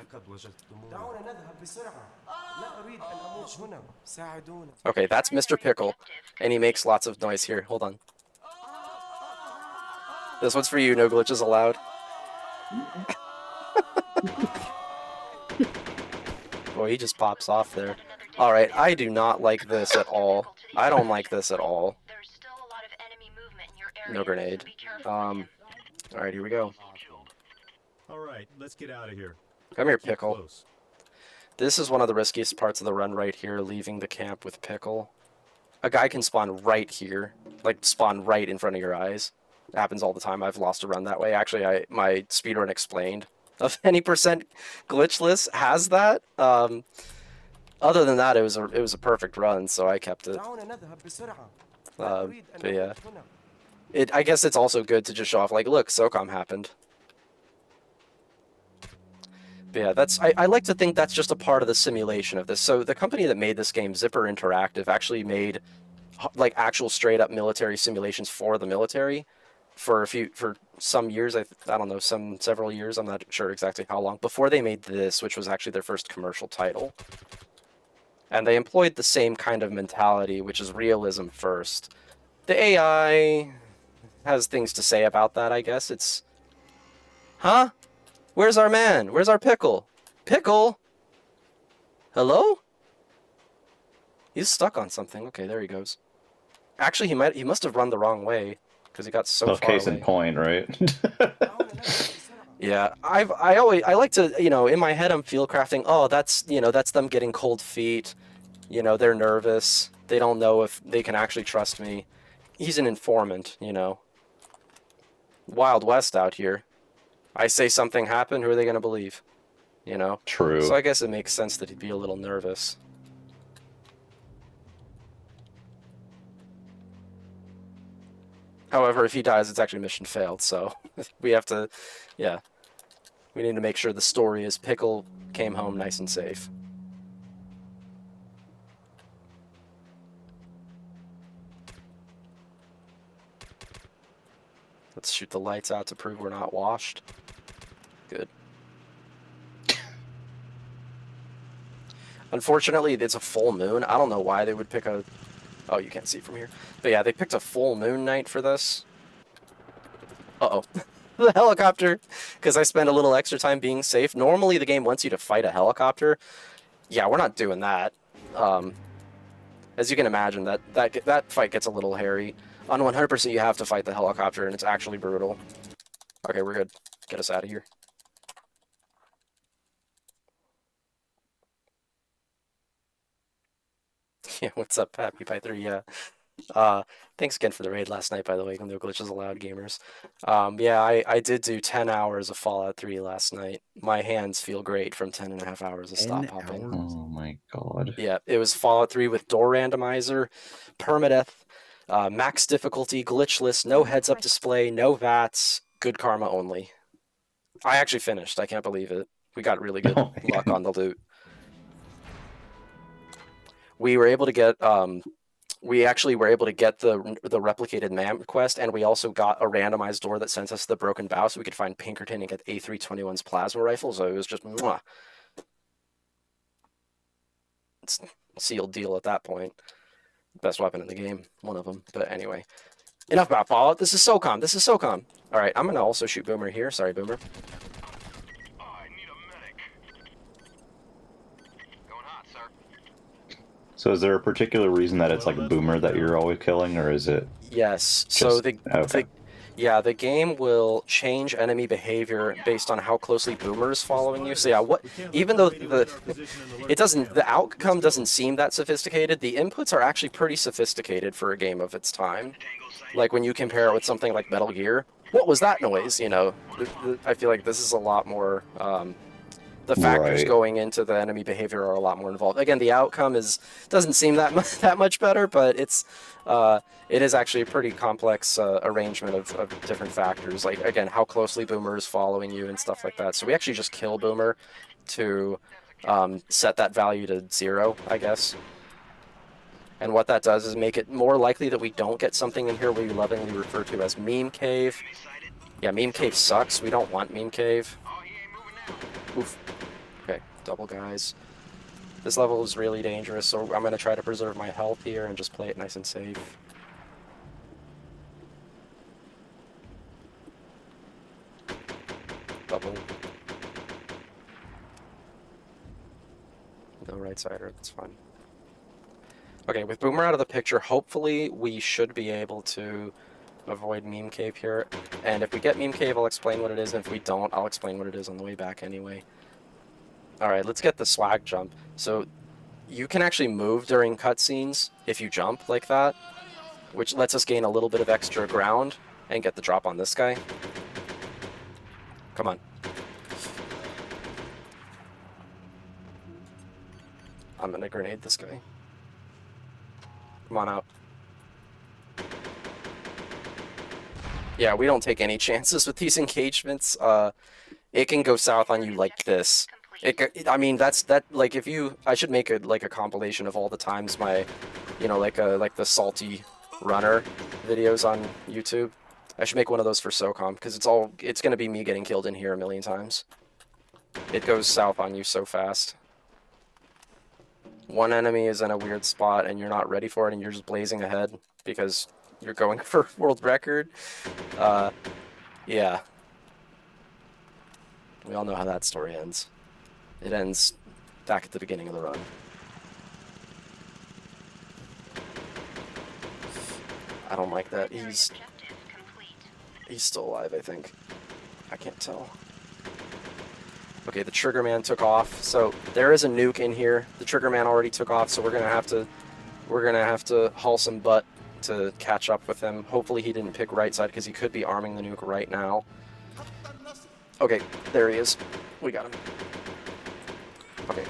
Okay, that's Mr. Pickle, and he makes lots of noise here. Hold on. This one's for you, no glitches allowed. Boy, he just pops off there. Alright, I do not like this at all. I don't like this at all. There's still a lot of enemy movement in your area. No grenade. So be careful. Alright, here we go. All right, let's get out of here. Come here, Keep Pickle. close. This is one of the riskiest parts of the run right here, leaving the camp with Pickle. A guy can spawn right here, like spawn right in front of your eyes. It happens all the time. I've lost a run that way. Actually, my speedrun explained of any percent glitchless has that. Other than that, it was a perfect run, so I kept it. But yeah, I guess it's also good to just show off, like, look, SOCOM happened. But yeah, I like to think that's just a part of the simulation of this. So the company that made this game, Zipper Interactive, actually made like actual straight up military simulations for the military for some years. I don't know, several years. I'm not sure exactly how long before they made this, which was actually their first commercial title. And they employed the same kind of mentality, which is realism first. The AI has things to say about that, I guess. It's... Huh? Where's our man? Where's our Pickle? Pickle? Hello? He's stuck on something. Okay, there he goes. Actually, he must have run the wrong way because he got so Well, far case away. in point, right? Yeah, I like to, in my head I'm field crafting. Oh, that's them getting cold feet. They're nervous. They don't know if they can actually trust me. He's an informant, Wild West out here. I say something happened, who are they going to believe? True. So I guess it makes sense that he'd be a little nervous. However, if he dies, it's actually mission failed, so we have to, yeah. We need to make sure the story is Pickle came home nice and safe. Let's shoot the lights out to prove we're not washed. Good. Unfortunately, it's a full moon. I don't know why they would pick a... Oh, you can't see from here. But yeah, they picked a full moon night for this. Uh-oh. The helicopter, because I spent a little extra time being safe. Normally, the game wants you to fight a helicopter. Yeah, we're not doing that. As you can imagine, that fight gets a little hairy. On 100%, you have to fight the helicopter, and it's actually brutal. Okay, we're good. Get us out of here. Yeah, what's up, Happy Pie 3? Yeah. Thanks again for the raid last night, by the way. No glitches allowed, gamers. Yeah, I did do 10 hours of Fallout 3 last night. My hands feel great from 10.5 hours of stop hopping. Oh my god. Yeah, it was Fallout 3 with door randomizer, permadeath, max difficulty, glitchless, no heads-up display, no VATs, good karma only. I actually finished. I can't believe it. We got really good luck on the loot. We were able to get we actually were able to get the replicated MAM quest, and we also got a randomized door that sent us the broken bow, so we could find Pinkerton and get A321's plasma rifle. So it was just mwah. It's a sealed deal at that point. Best weapon in the game, one of them. But anyway, enough about Fallout. This is SOCOM. This is SOCOM. All right, I'm gonna also shoot Boomer here. Sorry, Boomer. Oh, I need a medic. Going hot, sir. So is there a particular reason that it's like a Boomer that you're always killing, or is it? Yes. Just, So okay. the game will change enemy behavior based on how closely Boomer is following you. So yeah, even though the outcome doesn't seem that sophisticated, the inputs are actually pretty sophisticated for a game of its time. Like when you compare it with something like Metal Gear, what was that noise? You know, I feel like this is a lot more. The factors going into the enemy behavior are a lot more involved. Again, the outcome doesn't seem that much better, but it is actually a pretty complex arrangement of different factors. Like again, how closely Boomer is following you and stuff like that. So we actually just kill Boomer to set that value to 0, I guess. And what that does is make it more likely that we don't get something in here we lovingly refer to as Meme Cave. Yeah, Meme Cave sucks. We don't want Meme Cave. Oof. Okay, double guys. This level is really dangerous, so I'm going to try to preserve my health here and just play it nice and safe. Double. No right sider, that's fine. Okay, with Boomer out of the picture, hopefully we should be able to avoid Meme Cave here. And if we get Meme Cave, I'll explain what it is, and if we don't, I'll explain what it is on the way back anyway. Alright, let's get the swag jump. So, you can actually move during cutscenes if you jump like that, which lets us gain a little bit of extra ground and get the drop on this guy. Come on. I'm gonna grenade this guy. Come on out. Yeah, we don't take any chances with these engagements. It can go south on you like this. I mean, like if you, I should make a compilation of all the times my, like the salty runner videos on YouTube. I should make one of those for SOCOM because it's gonna be me getting killed in here a million times. It goes south on you so fast. One enemy is in a weird spot and you're not ready for it and you're just blazing ahead because you're going for world record. Yeah. We all know how that story ends. It ends back at the beginning of the run. I don't like that. He's still alive, I think. I can't tell. Okay, the Trigger Man took off. So there is a nuke in here. The Trigger Man already took off, so we're gonna have to haul some butt to catch up with him. Hopefully he didn't pick right side because he could be arming the nuke right now. Okay, there he is. We got him. Okay.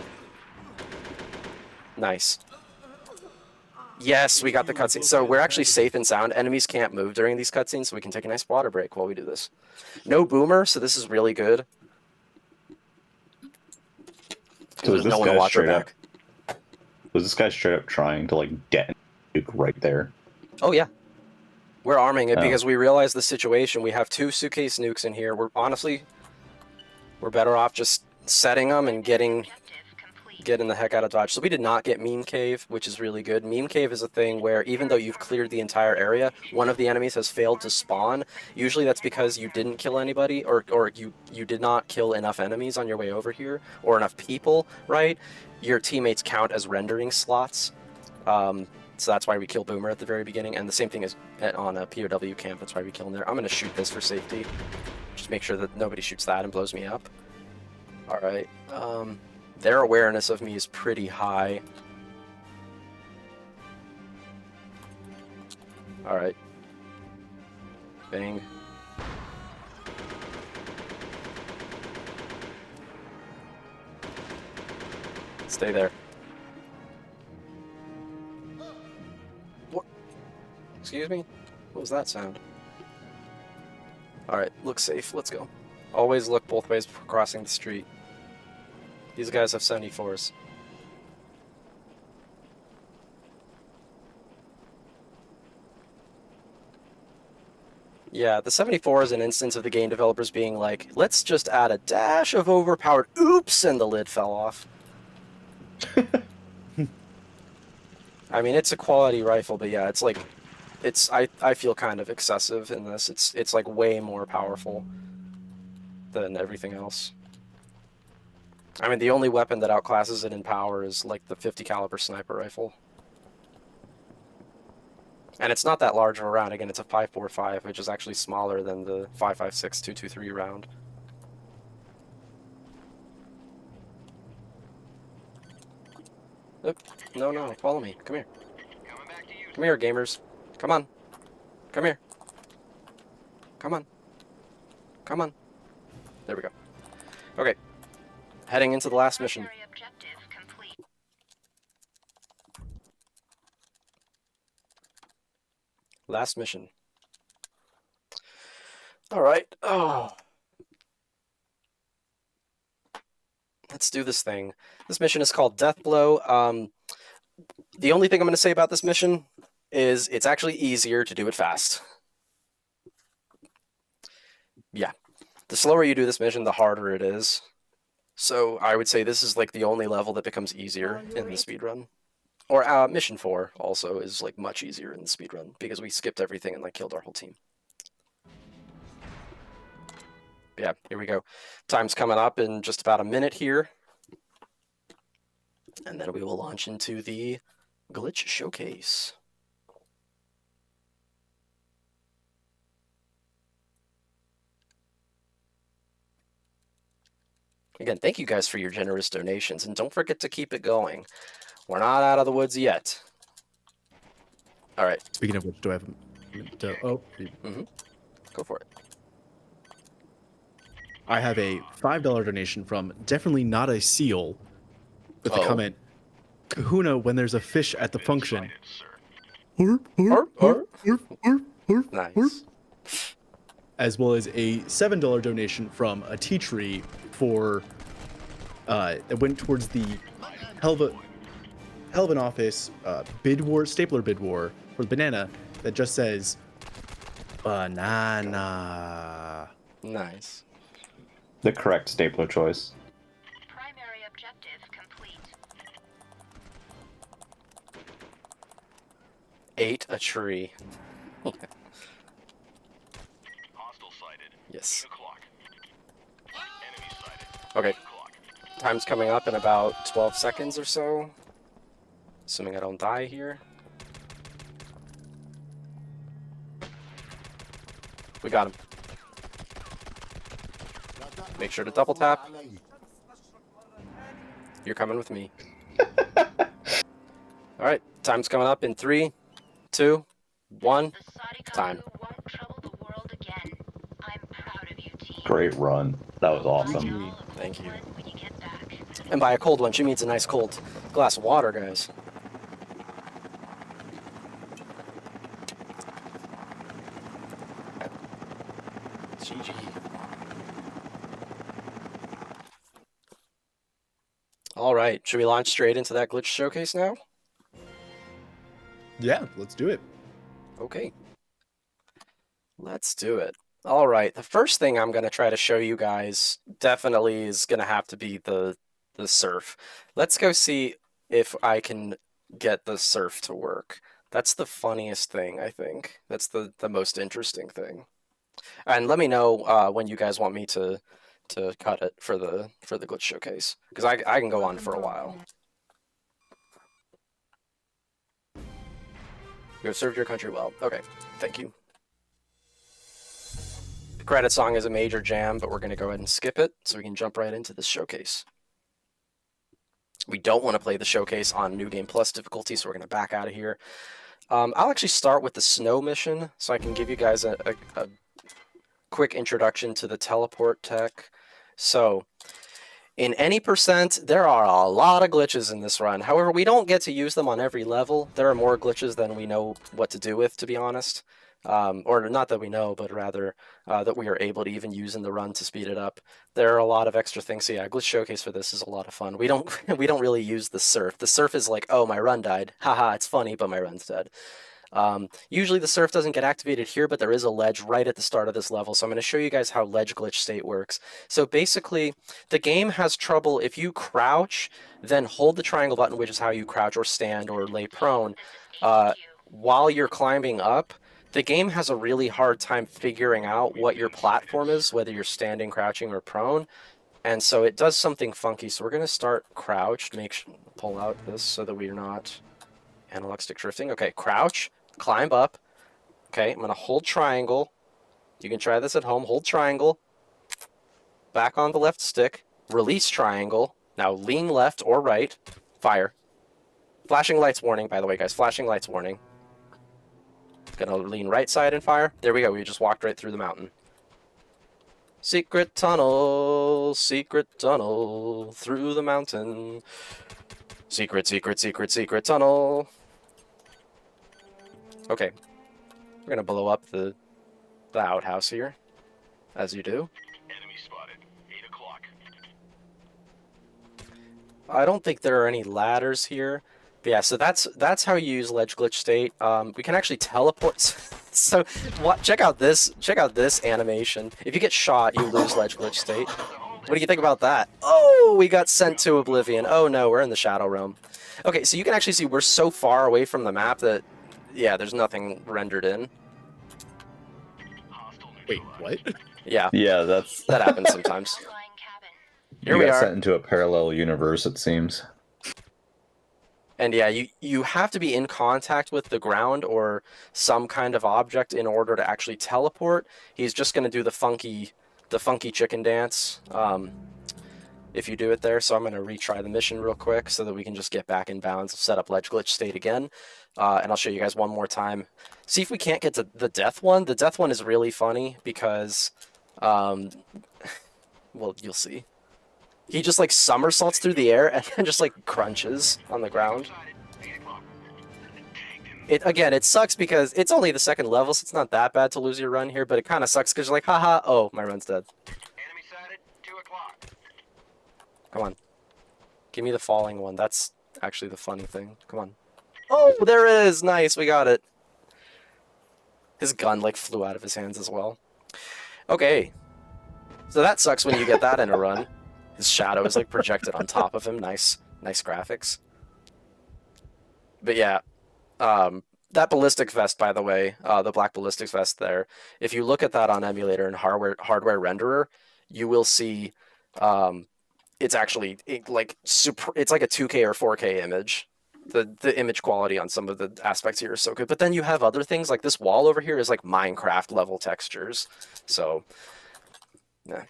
Nice. Yes, we got the cutscene. So we're actually safe and sound. Enemies can't move during these cutscenes, so we can take a nice water break while we do this. No boomer, so this is really good. So There's no one to watch our back. Was this guy straight up trying to like detonate a nuke right there? Oh yeah. We're arming it Oh. because we realize the situation. We have 2 suitcase nukes in here. We're better off just setting them and getting the heck out of Dodge. So we did not get Meme Cave, which is really good. Meme Cave is a thing where even though you've cleared the entire area, one of the enemies has failed to spawn. Usually that's because you didn't kill anybody or you did not kill enough enemies on your way over here or enough people, right? Your teammates count as rendering slots. So that's why we kill Boomer at the very beginning, and the same thing is on a POW camp. That's why we kill him there. I'm going to shoot this for safety. Just make sure that nobody shoots that and blows me up. All right. Their awareness of me is pretty high. All right. Bang. Stay there. What? Excuse me? What was that sound? Alright, look safe. Let's go. Always look both ways before crossing the street. These guys have 74s. Yeah, the 74 is an instance of the game developers being like, let's just add a dash of overpowered oops, and the lid fell off. I mean, it's a quality rifle, but yeah, it's like, I feel kind of excessive in this. It's like way more powerful than everything else. I mean, the only weapon that outclasses it in power is like the 50 caliber sniper rifle. And it's not that large of a round. Again, it's a 5.45, which is actually smaller than the 5.56 223 round. Oop. No, follow me. Come here. Come here, gamers. Come on. Come here. Come on. Come on. There we go. Okay. Heading into the last mission. Primary objective complete. Last mission. Alright. Oh. Let's do this thing. This mission is called Death Blow. The only thing I'm going to say about this mission is it's actually easier to do it fast. Yeah. The slower you do this mission, the harder it is. So I would say this is like the only level that becomes easier in the speedrun. Or mission 4 also is like much easier in the speedrun because we skipped everything and like killed our whole team. Yeah, here we go. Time's coming up in just about a minute here. And then we will launch into the glitch showcase. Again, thank you guys for your generous donations, and don't forget to keep it going. We're not out of the woods yet. All right. Speaking of which, do I have oh, Go for it. I have a $5 donation from Definitely Not a Seal with the comment, Kahuna when there's a fish at the function. Nice. As well as a $7 donation from a tea tree for it went towards the hell of an office stapler bid war for the banana that just says banana. Nice. The correct stapler choice. Primary objective complete. 8 a tree. Hostile sighted. Yes. 8 o'clock. Enemy sighted. Okay. 8 o'clock. Time's coming up in about 12 seconds or so. Assuming I don't die here. We got him. Make sure to double tap. You're coming with me. Alright, time's coming up in 3, 2, 1. The Saudi Time. crew won't trouble the world again. I'm proud of you, team. Great run. That was awesome. Thank you. When you get back. And by a cold one, she means a nice cold glass of water, guys. All right, should we launch straight into that glitch showcase now? Yeah, let's do it. Okay. Let's do it. All right, the first thing I'm going to try to show you guys definitely is going to have to be the surf. Let's go see if I can get the surf to work. That's the funniest thing, I think. That's the most interesting thing. And let me know when you guys want me to cut it for the glitch showcase, because I can go on for a while. You have served your country well. Okay, thank you. The credit song is a major jam, but we're going to go ahead and skip it so we can jump right into this showcase. We don't want to play the showcase on New Game Plus difficulty, so we're going to back out of here. I'll actually start with the snow mission, so I can give you guys a quick introduction to the teleport tech. So, in any percent, there are a lot of glitches in this run. However, we don't get to use them on every level. There are more glitches than we know what to do with, to be honest. Or not that we know, but rather that we are able to even use in the run to speed it up. There are a lot of extra things. So yeah, glitch showcase for this is a lot of fun. We don't really use the surf. The surf is like, oh, my run died. Haha, it's funny, but my run's dead. Usually the surf doesn't get activated here, but there is a ledge right at the start of this level, so I'm going to show you guys how ledge glitch state works. So basically, the game has trouble if you crouch, then hold the triangle button, which is how you crouch or stand or lay prone, while you're climbing up. The game has a really hard time figuring out what your platform is, whether you're standing, crouching, or prone, and so it does something funky. So we're going to start crouched, pull out this so that we're not analog stick drifting. Okay, crouch. Climb up. Okay, I'm going to hold triangle. You can try this at home. Hold triangle. Back on the left stick. Release triangle. Now lean left or right. Fire. Flashing lights warning, by the way, guys. Flashing lights warning. Going to lean right side and fire. There we go. We just walked right through the mountain. Secret tunnel. Secret tunnel. Through the mountain. Secret, secret, secret, secret tunnel. Okay, we're going to blow up the outhouse here, as you do. Enemy spotted. 8 o'clock. I don't think there are any ladders here. But yeah, so that's how you use ledge glitch state. We can actually teleport. So check out this animation. If you get shot, you lose ledge glitch state. What do you think about that? Oh, we got sent to oblivion. Oh no, we're in the Shadow Realm. Okay, so you can actually see we're so far away from the map that, yeah, there's nothing rendered in. Wait, what? Yeah. Yeah, That happens sometimes. Flying cabin. Here you we got are. sent into a parallel universe, it seems. And yeah, you have to be in contact with the ground or some kind of object in order to actually teleport. He's just going to do the funky chicken dance if you do it there. So I'm going to retry the mission real quick so that we can just get back in bounds, set up ledge glitch state again. And I'll show you guys one more time. See if we can't get to the death one. The death one is really funny because, well, you'll see. He just like somersaults through the air and then just like crunches on the ground. It sucks because it's only the second level, so it's not that bad to lose your run here, but it kind of sucks because you're like, haha, oh, my run's dead. Enemy sighted. 2 o'clock. Come on. Give me the falling one. That's actually the funny thing. Come on. Oh, there it is! Nice, we got it. His gun like flew out of his hands as well. Okay. So that sucks when you get that in a run. His shadow is like projected on top of him. Nice graphics. But yeah, that ballistic vest, by the way, the black ballistic vest there, if you look at that on emulator and hardware renderer, you will see it's actually it's like a 2K or 4K image. The image quality on some of the aspects here is so good. But then you have other things like this wall over here is like Minecraft level textures. So, yeah.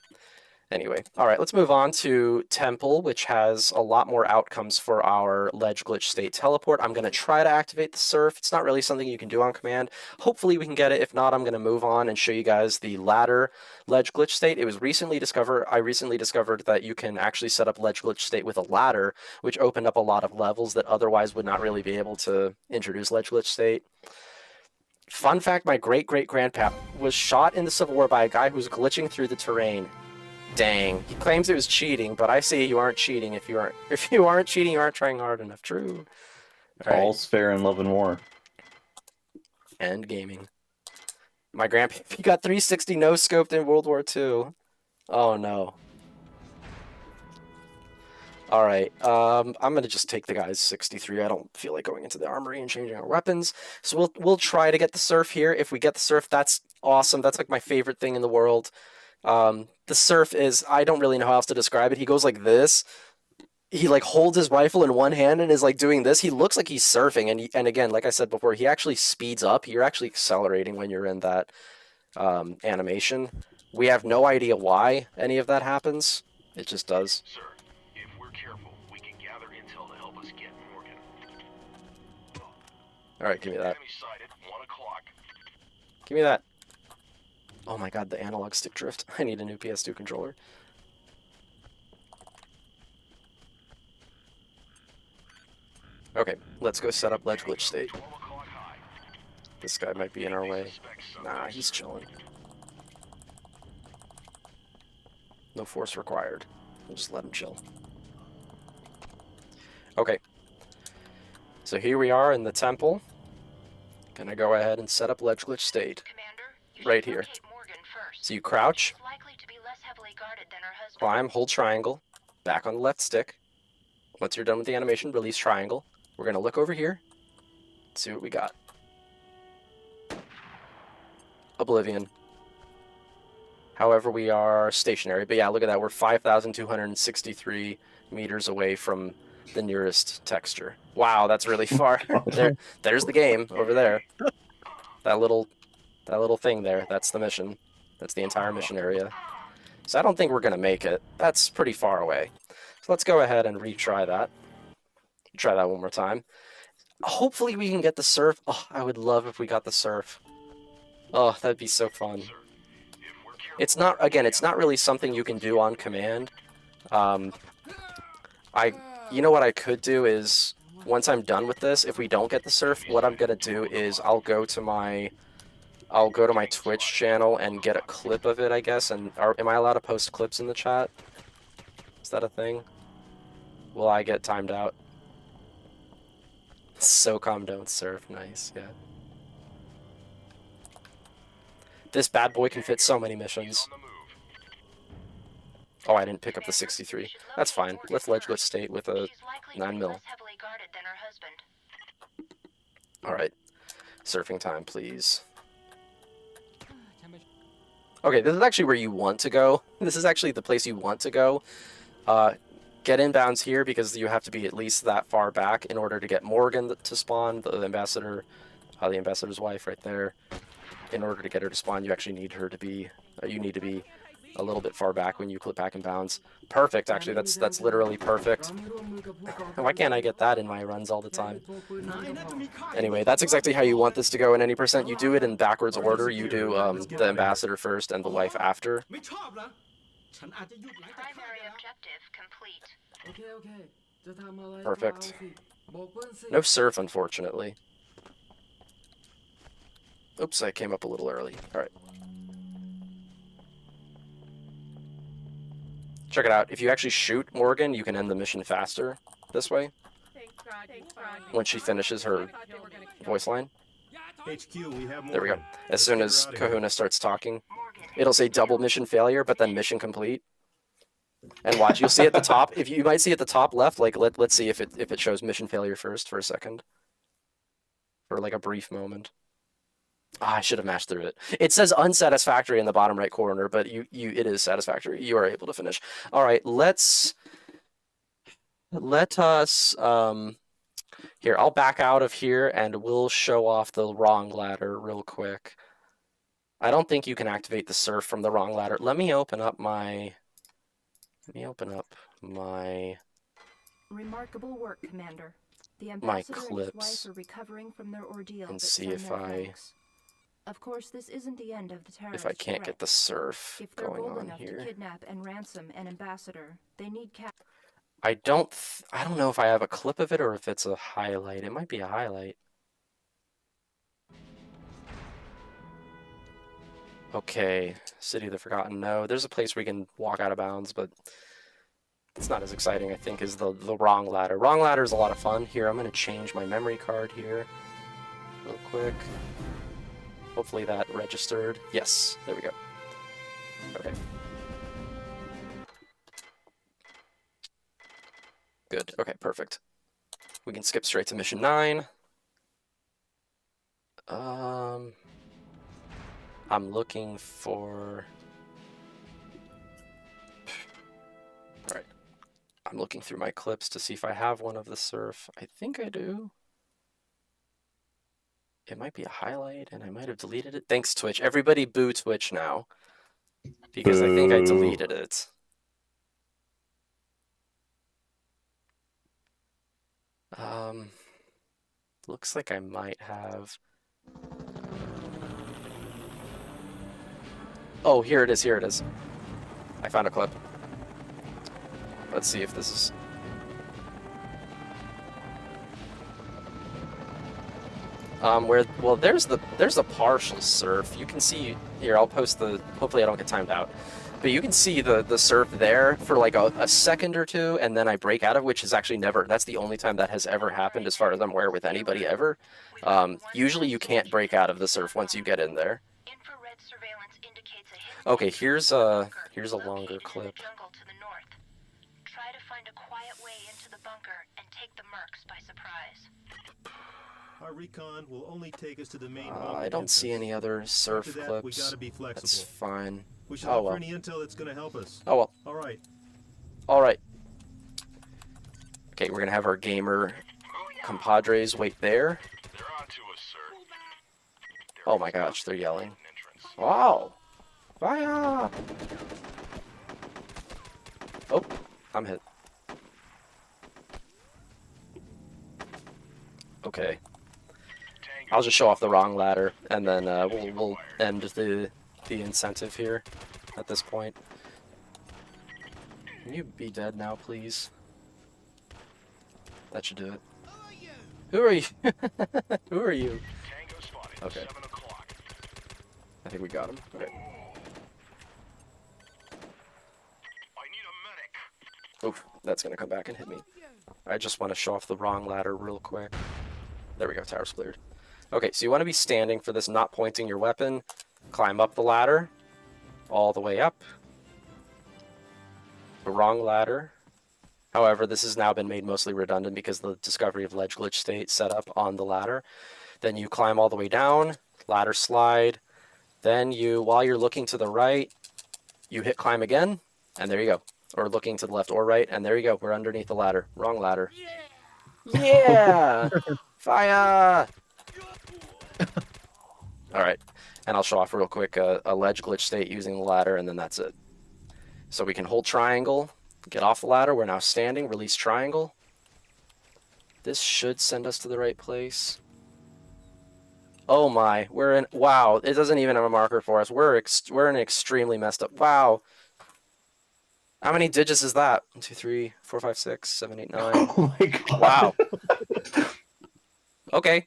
Anyway, all right, let's move on to Temple, which has a lot more outcomes for our ledge glitch state teleport. I'm going to try to activate the surf. It's not really something you can do on command. Hopefully we can get it. If not, I'm going to move on and show you guys the ladder ledge glitch state. It was recently discovered. I recently discovered that you can actually set up ledge glitch state with a ladder, which opened up a lot of levels that otherwise would not really be able to introduce ledge glitch state. Fun fact, my great-great-grandpa was shot in the Civil War by a guy who was glitching through the terrain. Dang. He claims it was cheating, but I say you aren't cheating if you aren't cheating, you aren't trying hard enough. True. All right. All's fair in love and war. And gaming. My grandpa, he got 360 no-scoped in World War II. Oh, no. All right, I'm gonna just take the guy's 63. I don't feel like going into the armory and changing our weapons. So we'll try to get the surf here. If we get the surf, that's awesome. That's like my favorite thing in the world. The surf is, I don't really know how else to describe it. He goes like this. He like holds his rifle in one hand and is like doing this. He looks like he's surfing, and again, like I said before, he actually speeds up. You're actually accelerating when you're in that animation. We have no idea why any of that happens. It just does. Sir, if we're careful, we can gather intel to help us get Morgan. All right, give me that. Enemy sighted, 1 o'clock. Give me that. Oh my god, the analog stick drift. I need a new PS2 controller. Okay, let's go set up ledge glitch state. 12 o'clock high. This guy might be in our way. Nah, he's chilling. No force required. We'll just let him chill. Okay. So here we are in the temple. Gonna go ahead and set up ledge glitch state. Commander, you Right should here. locate Morgan first. So you crouch, She's likely to be less heavily guarded than her husband. climb, hold triangle, back on the left stick. Once you're done with the animation, release triangle. We're gonna look over here, see what we got. Oblivion. However, we are stationary. But yeah, look at that. We're 5,263 meters away from the nearest texture. Wow, that's really far. There's the game over there. That little thing there. That's the mission. That's the entire mission area. So I don't think we're gonna make it. That's pretty far away. So let's go ahead and retry that. Try that one more time. Hopefully we can get the surf. Oh, I would love if we got the surf. Oh, that'd be so fun. It's not really something you can do on command. You know what I could do is, once I'm done with this, if we don't get the surf, what I'm gonna do is I'll go to my Twitch channel and get a clip of it, I guess. And am I allowed to post clips in the chat? Is that a thing? Will I get timed out? SOCOM don't surf. Nice, yeah. This bad boy can fit so many missions. Oh, I didn't pick up the 63. That's fine. Let's ledge glitch state with a 9mm. Alright. Surfing time, please. Okay, this is actually where you want to go. This is actually the place you want to go. Get inbounds here because you have to be at least that far back in order to get Morgan to spawn, the ambassador, the ambassador's wife right there. In order to get her to spawn, you actually need her to be, you need to be a little bit far back when you clip back and bounce. Perfect, actually, that's literally perfect. Why can't I get that in my runs all the time? Anyway, that's exactly how you want this to go in any percent. You do it in backwards order. You do the ambassador first and the wife after. Primary objective complete. Perfect. No surf, unfortunately. Oops, I came up a little early. Alright. Check it out. If you actually shoot Morgan, you can end the mission faster this way. When she finishes her voice line. HQ, we have more. There we go. As soon as Kahuna starts talking, it'll say double mission failure, but then mission complete. And watch, you'll see at the top. If you might see at the top left, like let's see if it shows mission failure first for a second, for like a brief moment. Ah, I should have mashed through it. It says unsatisfactory in the bottom right corner, but it is satisfactory. You are able to finish. All right, let us here. I'll back out of here and we'll show off the wrong ladder real quick. I don't think you can activate the surf from the wrong ladder. Let me open up my. Remarkable work, Commander. The My ambassador and his clips. wife are recovering from their ordeal. And but see send if their I- thanks. Of course, this isn't the end of the terrorist If I can't get the threat. surf If they're going bold on enough to here. kidnap and ransom an ambassador, they need I don't know if I have a clip of it or if it's a highlight. It might be a highlight. Okay, City of the Forgotten. No, there's a place where you can walk out of bounds, but it's not as exciting, I think, as the wrong ladder. Wrong ladder is a lot of fun. Here, I'm going to change my memory card here real quick. Hopefully that registered. Yes, there we go. Okay. Good. Okay, perfect. We can skip straight to mission 9. I'm looking for... Alright. I'm looking through my clips to see if I have one of the surf. I think I do. It might be a highlight, and I might have deleted it. Thanks, Twitch. Everybody boo Twitch now. Because I think I Boo. deleted it. Looks like I might have... Oh, here it is, here it is. I found a clip. Let's see if this is... well, there's a partial surf. You can see here. I'll post the. Hopefully, I don't get timed out. But you can see the surf there for like a second or two, and then I break out of, which is actually never. That's the only time that has ever happened, as far as I'm aware, with anybody ever. Usually, you can't break out of the surf once you get in there. Infrared surveillance indicates a hidden Okay, here's a bunker longer located in the clip. jungle to the north. Try to find a quiet way into the bunker and take the mercs by surprise. Our recon will only take us to the main. I don't see any other surf After that, we clips. gotta be flexible. That's fine. We should Oh look well. for any intel that's gonna help us. Oh well. All right. All right. Okay, we're gonna have our gamer compadres wait there. They're onto us, sir. Oh my gosh, they're yelling. Wow! Fire! Oh, I'm hit. Okay. I'll just show off the wrong ladder, and then we'll end the incentive here at this point. Can you be dead now, please? That should do it. Who are you? Who are you? Tango spotted. Okay. 7 o'clock. I think we got him. Okay. I need a medic. Oof, that's gonna come back and hit me. I just want to show off the wrong ladder real quick. There we go, tower's cleared. Okay, so you want to be standing for this, not pointing your weapon. Climb up the ladder, all the way up. The wrong ladder. However, this has now been made mostly redundant because the discovery of ledge glitch state set up on the ladder. Then you climb all the way down, ladder slide. Then you, while you're looking to the right, you hit climb again, and there you go. Or looking to the left or right, and there you go. We're underneath the ladder. Wrong ladder. Yeah! Fire! Alright, and I'll show off real quick a ledge glitch state using the ladder, and then that's it. So we can hold triangle, get off the ladder. We're now standing, release triangle. This should send us to the right place. Oh my, we're in, wow, it doesn't even have a marker for us. We're in extremely messed up, wow. How many digits is that? 1, 2, 3, 4, 5, 6, 7, 8, 9. Oh my god. Wow. Okay.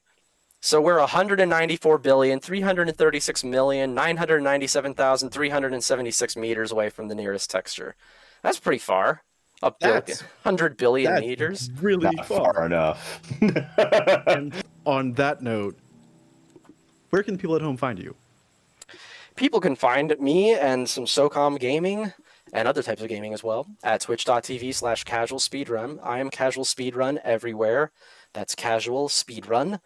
So we're 194,336,997,376 meters away from the nearest texture. That's pretty far. A billion, That's- 100 billion That's meters. really Not far. far enough. And on that note, where can people at home find you? People can find me and some SOCOM gaming and other types of gaming as well at twitch.tv/casualspeedrun. I am Casual Speedrun everywhere. That's Casual Speedrun.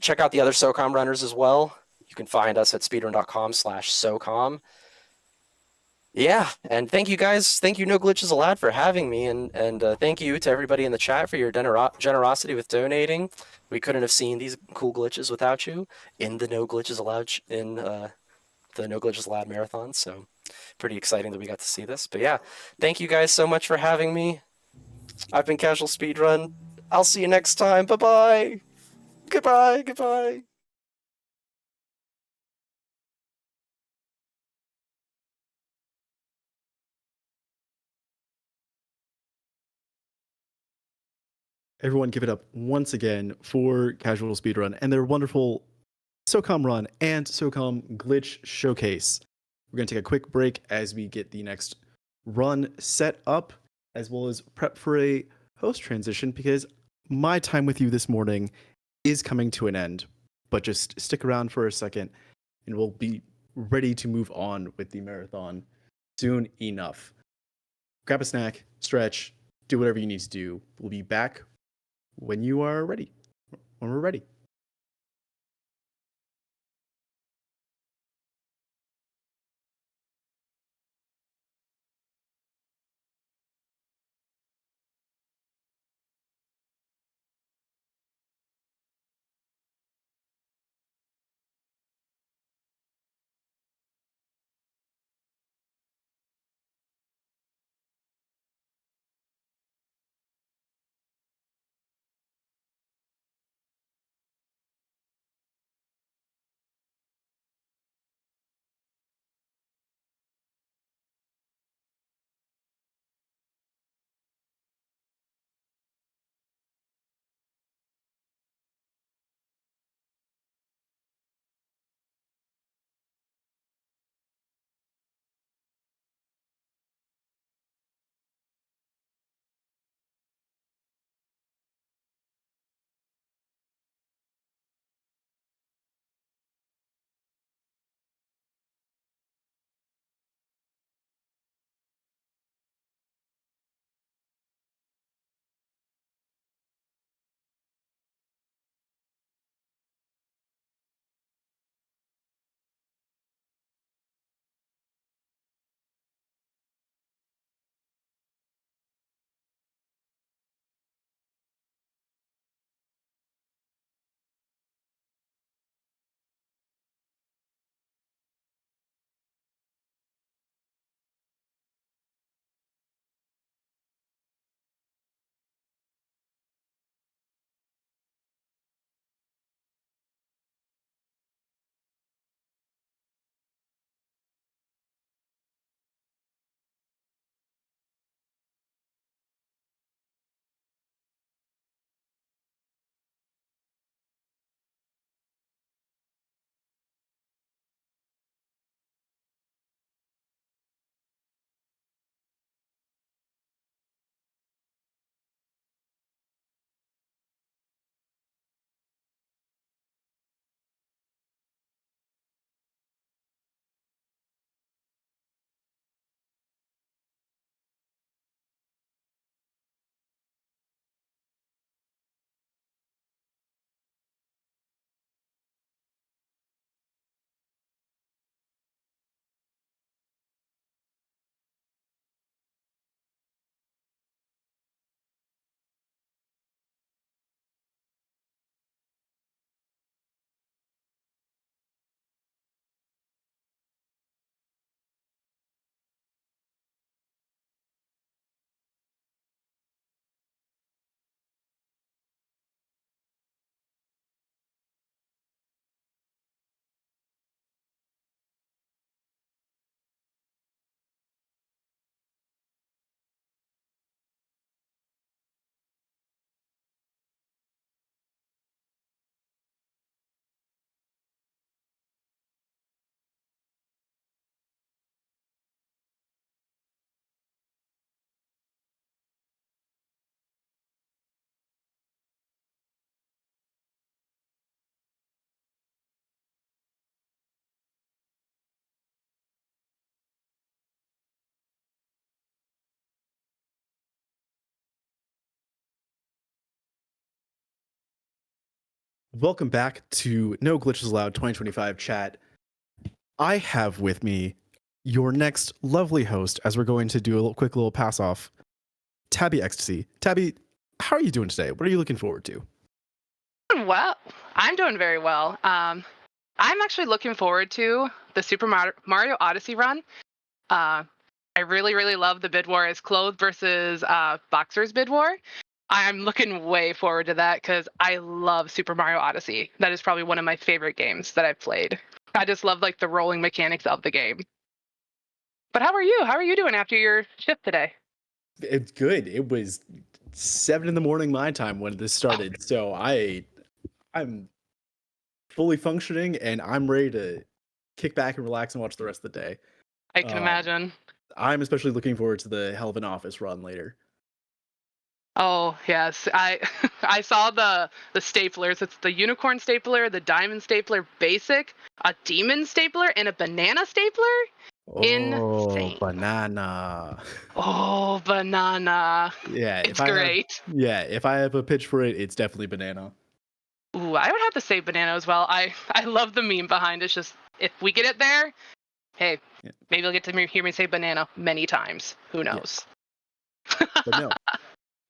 Check out the other SOCOM runners as well. You can find us at speedrun.com/SOCOM. Yeah, and thank you guys. Thank you, No Glitches Allowed, for having me, and thank you to everybody in the chat for your generosity with donating. We couldn't have seen these cool glitches without you in the No Glitches Allowed the No Glitches Allowed marathon. So pretty exciting that we got to see this. But yeah, thank you guys so much for having me. I've been Casual Speedrun. I'll see you next time. Bye-bye. Goodbye. Goodbye. Everyone give it up once again for Casual Speedrun and their wonderful SOCOM Run and SOCOM Glitch Showcase. We're going to take a quick break as we get the next run set up, as well as prep for a host transition, because my time with you this morning is coming to an end. But just stick around for a second, and we'll be ready to move on with the marathon soon enough. Grab a snack, stretch, do whatever you need to do. We'll be back when you are ready, when we're ready. Welcome back to No Glitches Allowed 2025 chat. I have with me your next lovely host as we're going to do a quick little pass off, Tabby Ecstasy. Tabby, how are you doing today? What are you looking forward to? Well, I'm doing very well. I'm actually looking forward to the Super Mario Odyssey run. I really, really love the bid war as clothes versus boxers bid war. I'm looking way forward to that because I love Super Mario Odyssey. That is probably one of my favorite games that I've played. I just love like the rolling mechanics of the game. But how are you? How are you doing after your shift today? It's good. It was 7 in the morning my time when this started, so I'm fully functioning, and I'm ready to kick back and relax and watch the rest of the day. I can imagine. I'm especially looking forward to the Hell of an Office run later. Oh yes, I I saw the staplers. It's the unicorn stapler, the diamond stapler basic, a demon stapler, and a banana stapler. Oh, Insane. banana. Oh, banana. Yeah, It's great. if I have a pitch for it, it's definitely banana. Ooh, I would have to say banana as well. I love the meme behind it. It's just if we get it there, hey, Yeah. maybe you'll get to hear me say banana many times. Who knows? But no,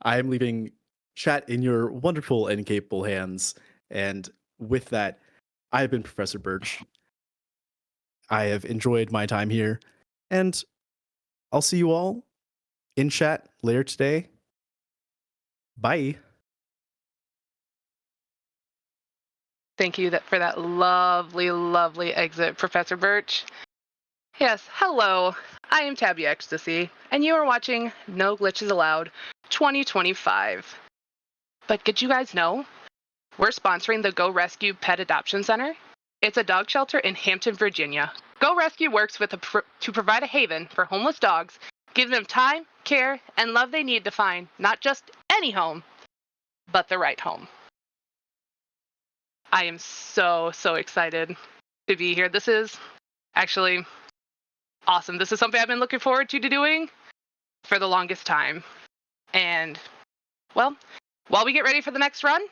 I am leaving chat in your wonderful and capable hands. And with that, I have been Professor Birch. I have enjoyed my time here, and I'll see you all in chat later today. Bye. Thank you for that lovely, lovely exit, Professor Birch. Yes, hello. I am Tabby Ecstasy, and you are watching No Glitches Allowed 2025. But did you guys know we're sponsoring the Go Rescue Pet Adoption Center? It's a dog shelter in Hampton, Virginia. Go Rescue works with to provide a haven for homeless dogs, giving them time, care, and love they need to find not just any home, but the right home. I am so, so excited to be here. This is actually awesome. This is something I've been looking forward to doing for the longest time. And, well, while we get ready for the next run,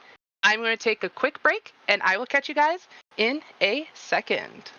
I'm going to take a quick break, and I will catch you guys in a second.